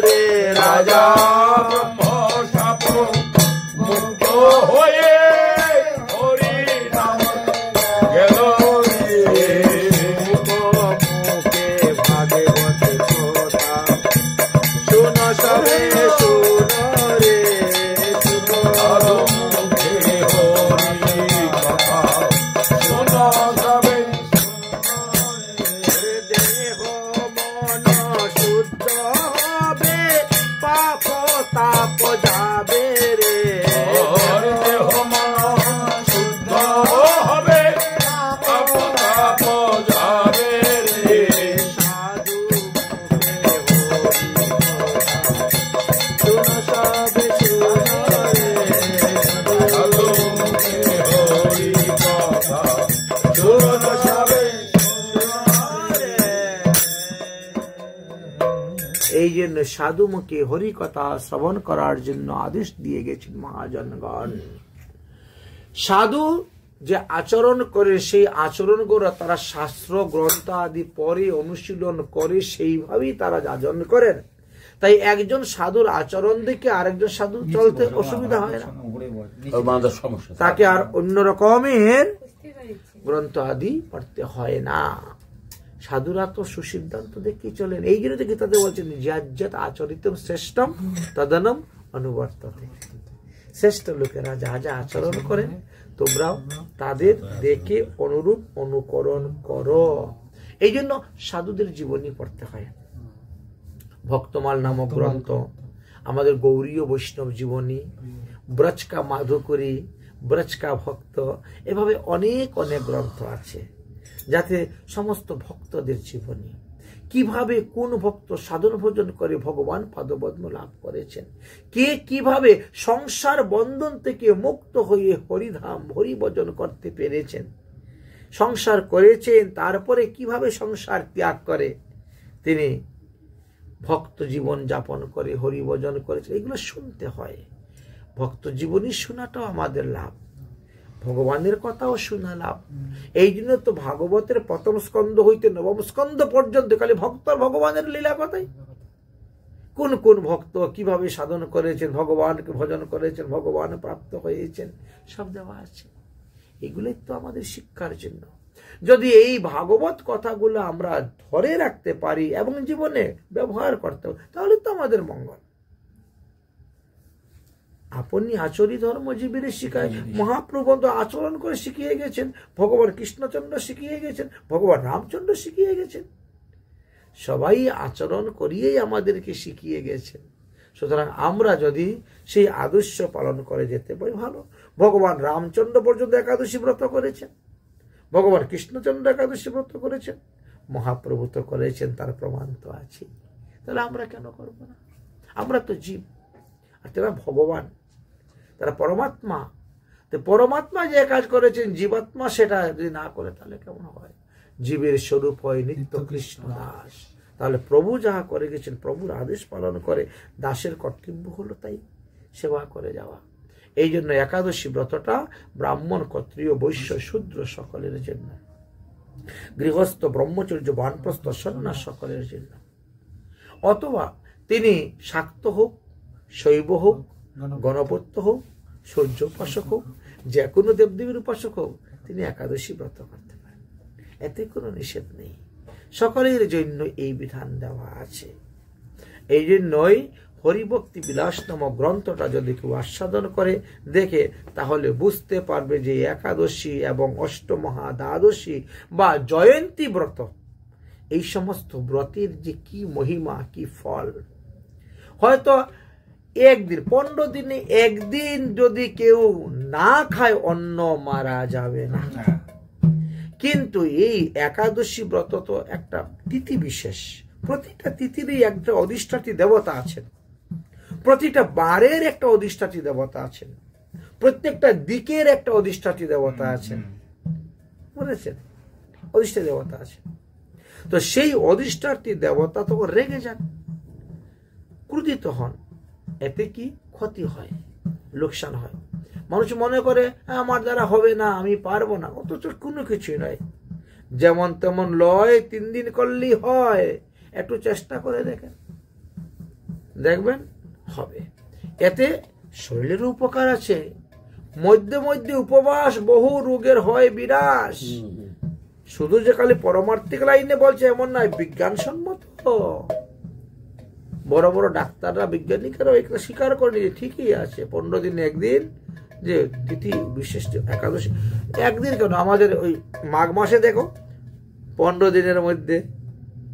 রে রাজা
ব্রহ্ম শাপ মুক্ত হয়ে হরিধাম গেল
মুখে ভাগবত কথা শুন সবে শুন রে
সাধু মুখে হরি কথা শুন সবে
দেহ মন শুদ্ধ হবে পাপ তাপ যাবে রে
দেহ মন শুদ্ধ হবে পাপ তাপ যাবে রে
সাধু মুখে হরি কথা শুন সবে এই জন্য সাধু মুখে হরি কথা শ্রবণ করার জন্য আদেশ দিয়ে গেছেন মহাজনগণ। সাধু যে আচরণ করে সেই আচরণ করে তারা শাস্ত্র গ্রন্থ আদি পড়ে অনুশীলন করে সেইভাবেই তারা আচরণ করেন। তাই একজন সাধুর আচরণ দেখে আরেকজন সাধু চলতে অসুবিধা হয় না, তাকে আর অন্য রকমের গ্রন্থ আদি পড়তে হয় না। সাধুরা তো সুসিদ্ধান্ত দেখে চলেন। এই জন্য গীতাতে বলছেন যৎ আচরিতম শ্রেষ্ঠম তদনম অনুবর্ততে। শ্রেষ্ঠ লোকেরা যা যা আচরণ করেন তোমরাও তাদের দেখে অনুরূপ অনুকরণ করো। এই জন্য সাধুদের জীবনী পড়তে হয়। ভক্তমাল নামক গ্রন্থ, আমাদের গৌরীয় বৈষ্ণব জীবনী, ব্রজকা মাধুকরী, ব্রজকা ভক্ত, এভাবে অনেক অনেক গ্রন্থ আছে যাতে সমস্ত ভক্তদের জীবনী, কিভাবে কোন ভক্ত সাধন ভোজন করে ভগবান পাদপদ্ম লাভ করেছেন, কে কিভাবে সংসার বন্ধন থেকে মুক্ত হয়ে হরিধাম হরিভজন করতে পেরেছেন, সংসার করেছেন তারপরে কিভাবে সংসার ত্যাগ করে তিনি ভক্ত জীবন যাপন করে হরিভজন করেছেন, এগুলো শুনতে হয়। ভক্ত জীবনী শোনাটাও আমাদের লাভ, ভগবানের কথাও শোনা লাভ। এই জন্য তো ভাগবতের প্রথম স্কন্ধ হইতে নবম স্কন্ধ পর্যন্ত খালি ভক্ত ভগবানের লীলা কথাই। কোন কোন ভক্ত কিভাবে সাধন করেছেন, ভগবানকে ভজন করেছেন, ভগবান প্রাপ্ত হয়েছেন, সব দেওয়া আছে। এগুলোই তো আমাদের শিক্ষার জন্য। যদি এই ভাগবত কথাগুলো আমরা ধরে রাখতে পারি এবং জীবনে ব্যবহার করতে পারি তাহলে তো আমাদের মঙ্গল। আপনি আচরি ধর্ম জীবের শিখায়, মহাপ্রভু তো আচরণ করে শিখিয়ে গেছেন, ভগবান কৃষ্ণচন্দ্র শিখিয়ে গেছেন, ভগবান রামচন্দ্র শিখিয়ে গেছেন, সবাই আচরণ করিয়েই আমাদেরকে শিখিয়ে গেছেন। সুতরাং আমরা যদি সেই আদর্শ পালন করে যেতে পারি ভালো। ভগবান রামচন্দ্র পর্যন্ত একাদশী ব্রত করেছেন, ভগবান কৃষ্ণচন্দ্র একাদশী ব্রত করেছেন, মহাপ্রভু তো করেছেন, তার প্রমাণ তো আছে। তাহলে আমরা কেন করব না? আমরা তো জীব আর তারা ভগবান, তারা পরমাত্মা। তো পরমাত্মা যে কাজ করেছেন জীবাত্মা সেটা যদি না করে তাহলে কেমন হয়? জীবের স্বরূপ হয় নিত্য কৃষ্ণ দাস। তাহলে প্রভু যাহা করে গেছেন, প্রভুর আদেশ পালন করে দাসের কর্তব্য হলো তাই সেবা করে যাওয়া। এই জন্য একাদশী ব্রতটা ব্রাহ্মণ, ক্ষত্রিয়, বৈশ্য, শূদ্র সকলের জন্য, গৃহস্থ, ব্রহ্মচর্য, বানপ্রস্থ, সন্ন্যাস সকলের জন্য। অথবা তিনি শাক্ত হোক, শৈব হোক, গণপত্য হোক, সূর্য উপাসক হোক, যে কোনো দেবদেবীর উপাসক হোক, তিনি একাদশী ব্রত করতে পারেন, এতে কোনো নিষেধ নেই। সকলের জন্য এই বিধান দেওয়া আছে। এই জন্যই হরিভক্তি বিলাস নামক গ্রন্থটা যদি কেউ আস্বাদন করে দেখে তাহলে বুঝতে পারবে যে একাদশী এবং অষ্টমহা, দ্বাদশী বা জয়ন্তী ব্রত, এই সমস্ত ব্রতের যে কি মহিমা, কি ফল। হয়তো একদিন 15 দিনে একদিন যদি কেউ না খায় অন্ন মারা যাবে না, কিন্তু এই একাদশী ব্রত তো একটা তিথি বিশেষ, প্রতিটা তিথিরই একটা অধিষ্ঠাত্রী দেবতা আছেন, প্রতিটা বারের একটা অধিষ্ঠাত্রী দেবতা আছেন, প্রত্যেকটা দিকের একটা অধিষ্ঠাত্রী দেবতা আছেন, বুঝেছেন? অধিষ্ঠাত্রী দেবতা আছে। তো সেই অধিষ্ঠাত্রী দেবতা তখন রেগে যান, ক্রোধিত হন। এতে কি ক্ষতি হয়, লোকসান হয়। মানুষ মনে করে আমার দ্বারা হবে না, আমি পারবো না, অথচ কোনো কিছুই নয়। যেমন তেমন লয়, 3 দিন করলেই হয়। একটু চেষ্টা করে দেখেন, দেখবেন হবে। এতে শরীরের উপকার আছে। মধ্যে মধ্যে উপবাস বহু রোগের হয় বিনাশ। শুধু যে খালি পরমার্থিক লাইনে বলছে এমন নয়, বিজ্ঞানসম্মত। বড় বড় ডাক্তাররা, বিজ্ঞানীরা এটা স্বীকার করে নিয়ে ঠিকই আছে। 15 দিনে একদিন যে তিথি বিশেষ একাদশী, একদিন কেন, আমাদের ওই মাঘ মাসে দেখো 15 দিনের মধ্যে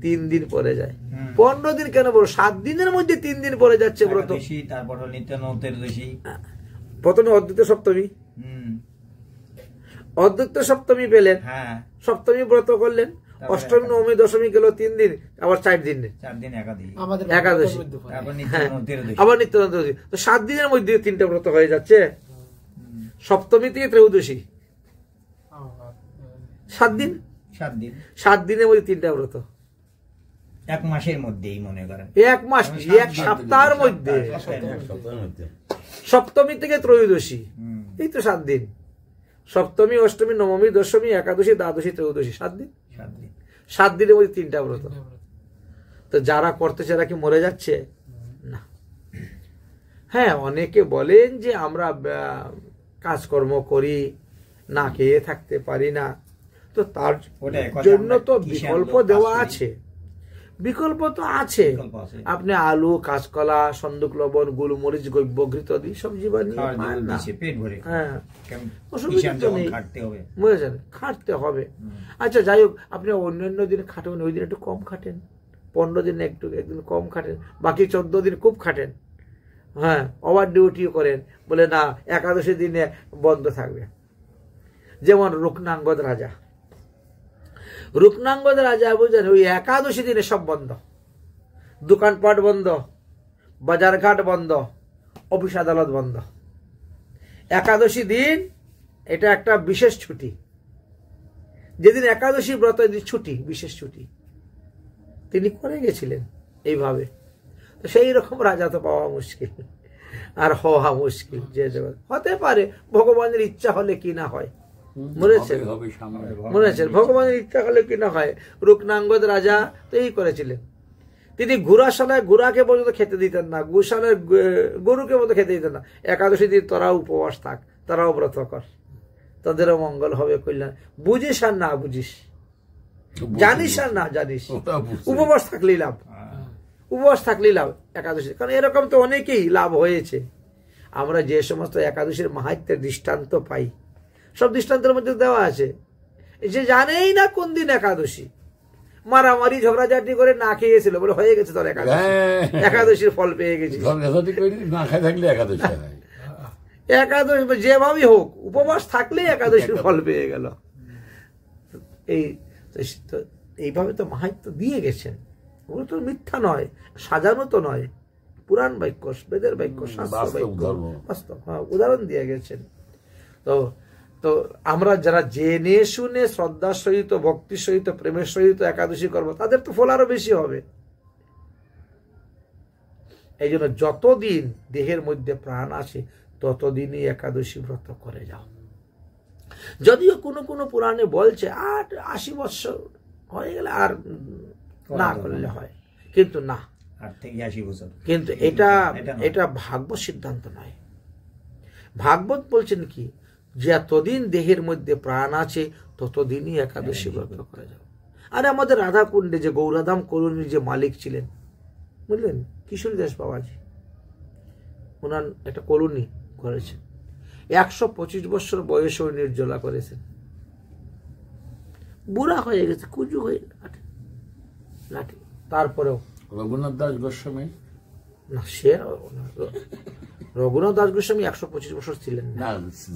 3 দিন পরে যায়। 15 দিন কেন বলো, 7 দিনের মধ্যে 3 দিন পরে যাচ্ছে ব্রত।
তারপর নিত্যানন্তেরদশী,
প্রথমে অদ্বৈত সপ্তমী, অদ্বৈত সপ্তমী পেলেন, সপ্তমী ব্রত করলেন, অষ্টমী নবমী দশমী গেল 3 দিন, আবার 4 দিন একাদশী, আবার নিত্যানন্তেরদশী। তো 7 দিনের মধ্যে 3টা ব্রত হয়ে যাচ্ছে। সপ্তমী থেকে ত্রয়োদশী 7 দিন, 7 দিনের মধ্যে 3টা ব্রত।
1 মাসের মধ্যেই মনে করেন,
1 মাস, 1 সপ্তাহের মধ্যে। সপ্তমী থেকে ত্রয়োদশী, এই তো 7 দিন। সপ্তমী, অষ্টমী, নবমী, দশমী, একাদশী, দ্বাদশী, ত্রয়োদশী, 7 দিন। 7 দিনের মধ্যে 3টা ব্রত। তো যারা করতেছে এরা কি মরে যাচ্ছে না? হ্যাঁ, অনেকে বলেন যে আমরা কাজকর্ম করি, না খেয়ে থাকতে পারি না, তো তার জন্য তো বিকল্প দেওয়া আছে। বিকল্প তো আছে। আপনি আলু, কাঁচকলা, সন্দুক লবণ, গোলমরিচ, গব্যঘৃত দিয়ে সবজি বানিয়ে খান না, হ্যাঁ, অসুবিধা তো নেই, বুঝেছেন? খাটতে হবে। আচ্ছা, যাই হোক, আপনি অন্যান্য দিন খাটেন, ওই দিন একটু কম খাটেন। 15 দিনে একদিন কম খাটেন, বাকি 14 দিন খুব খাটেন। হ্যাঁ, ওভার ডিউটিও করেন, বলে না একাদশী দিনে বন্ধ থাকবে। যেমন রুকনাঙ্গদ রাজা, রুকনাঙ্গদ রাজা বুঝলেন, ওই একাদশী দিনে সব বন্ধ, দোকানপাট বন্ধ, বাজারঘাট বন্ধ, অফিস আদালত বন্ধ। একাদশী দিন এটা একটা বিশেষ ছুটি। যেদিন একাদশী ব্রত, ছুটি, বিশেষ ছুটি। তিনি করে গেছিলেন এইভাবে। তো সেই রকম রাজা তো পাওয়া মুশকিল, আর হওয়া মুশকিল। যে হতে পারে, ভগবানের ইচ্ছা হলে কি না হয়, মরেছেন, ভগবানের ইচ্ছা হলে কি না হয়। রুকনাঙ্গদ রাজা তো এই করেছিলেন। তিনি ঘোড়াশালায় ঘোড়াকে পর্যন্ত খেতে দিতেন না, গোশালায় গরুকে মতো খেতে দিতেন না। একাদশী দিন তোরাও উপবাস থাক, তারাও ব্রত কর, তাদেরও মঙ্গল হবে, কল্যাণ। বুঝিস আর না বুঝিস, জানিস আর না জানিস, উপবাস থাকলেই লাভ, উপবাস থাকলেই লাভ একাদশী। কারণ এরকম তো অনেকেই লাভ হয়েছে। আমরা যে সমস্ত একাদশীর মাহাত্ম্যের দৃষ্টান্ত পাই, সব দৃষ্টান্তের মধ্যে দেওয়া আছে। যে জানেই না কোন দিন একাদশী, মারামারি ঝগড়াঝাটি করে না খেয়েছিল, বলে হয়ে গেছে তোর একাদশী, একাদশীর ফল পেয়ে গেছি। একাদশী যেভাবেই হোক, উপবাস থাকলে একাদশীর ফল পেয়ে গেল। এইভাবে তো মাহাত্ম্য দিয়ে গেছেন। ওগুলো তো মিথ্যা নয়, সাজানো তো নয়, পুরাণ বাক্য, বেদের বাক্য, শাস্ত্র বাক্য, বাস্তব। হ্যাঁ, উদাহরণ দিয়ে গেছেন। তো তো আমরা যারা জেনে শুনে শ্রদ্ধার সহিত, ভক্তির সহিত, প্রেমের সহিত একাদশী করবো, তাদের তো ফল আরো বেশি হবে। এই জন্য যতদিন দেহের মধ্যে প্রাণ আছে ততদিনই একাদশী ব্রত করে যাও। যদিও কোনো কোনো পুরাণে বলছে 80 বৎসর হয়ে গেলে আর না করলে হয়, কিন্তু না, কিন্তু এটা ভাগবত সিদ্ধান্ত নয়। ভাগবত বলছেন কি, যতদিন দেহের মধ্যে প্রাণ আছে ততদিনই একাদশী ব্রত করে যাও। আর আমাদের রাধা কুণ্ডে যে গৌরাধাম কলোনির যে মালিক ছিলেন, বুঝলেন, কিশোরী দাস বাবাজি, ওনার একটা কলোনি করেছেন। 125 বছর বয়সে ওই নির্জলা করেছেন। বুড়া হয়ে গেছে, কুজু হয়ে লাঠি। তারপরেও
রঘুনাথ দাস গোস্বামী,
না, সে রঘুনাথ দাস গোস্বামী 125 বছর ছিলেন না,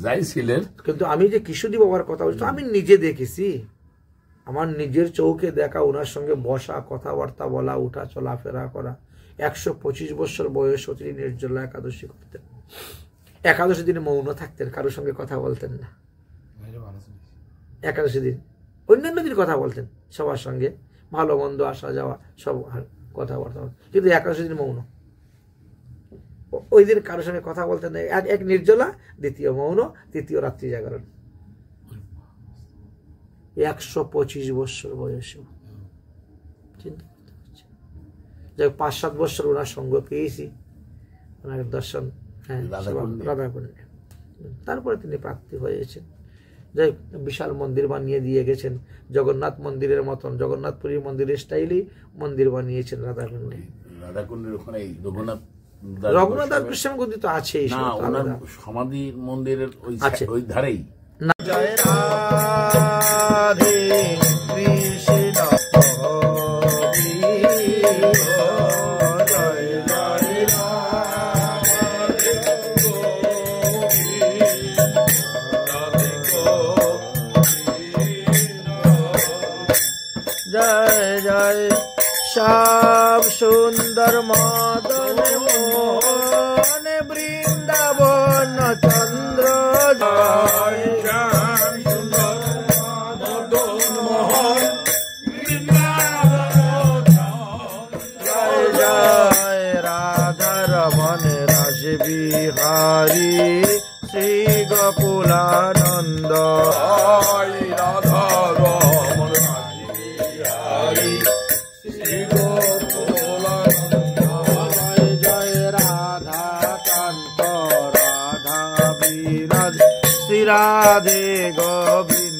যাই ছিলেন।
কিন্তু আমি যে কিশোরী বাবার কথা বলছি, আমি নিজে দেখেছি, আমার নিজের চৌকে দেখা, ওনার সঙ্গে বসা, কথাবার্তা বলা, উঠা চলাফেরা করা। 125 বছর বয়স তিনি নির্জলা একাদশী করতেন।
একাদশী দিনে মৌন থাকতেন, কারোর সঙ্গে কথা বলতেন না। একাদশী দিন, অন্যান্য দিন কথা বলতেন সবার সঙ্গে, ভালো মন্দ আসা যাওয়া সব কথাবার্তা, কিন্তু একাদশী দিন মৌন। ওই দিন কারোর সঙ্গে কথা বলতেন না। এক নির্জলা, দ্বিতীয় মৌন, তৃতীয় রাত্রি জাগরণ। 125 বৎসর বয়সে চিন্তা করতে পারছি। যাই 5-7 বৎসর ওনার সঙ্গ পেয়েছি, ওনার দর্শন, হ্যাঁ, রাধাকুণ্ডে। তারপরে তিনি প্রাপ্তি হয়েছেন। যাই বিশাল মন্দির বানিয়ে দিয়ে গেছেন, জগন্নাথ মন্দিরের মতন, জগন্নাথপুরীর মন্দিরের স্টাইলেই মন্দির বানিয়েছেন রাধাকুণ্ডে।
রাধাকুণ্ডের ওখানে
রঘুনাথ দাস গোস্বামী গদি তো আছেই,
সমাধি মন্দিরের
আছে
ওই ধারেই।
জয় রাধে কৃষ্ণ হরি জয় জয় রাধে জয় জয় শ্যাম সুন্দর মাধব বৃন্দাবন চন্দ্র জয় শ্যাম সুন্দর জয় জয় রাধা রমণ রস বিহারী শ্রী গোকুলানন্দ রাধা রমণ বিহারী শ্রী গোকুলানন্দ জয় রাধা কান্ত রাধা বিরাজ শ্রী রাধে গোবিন্দ।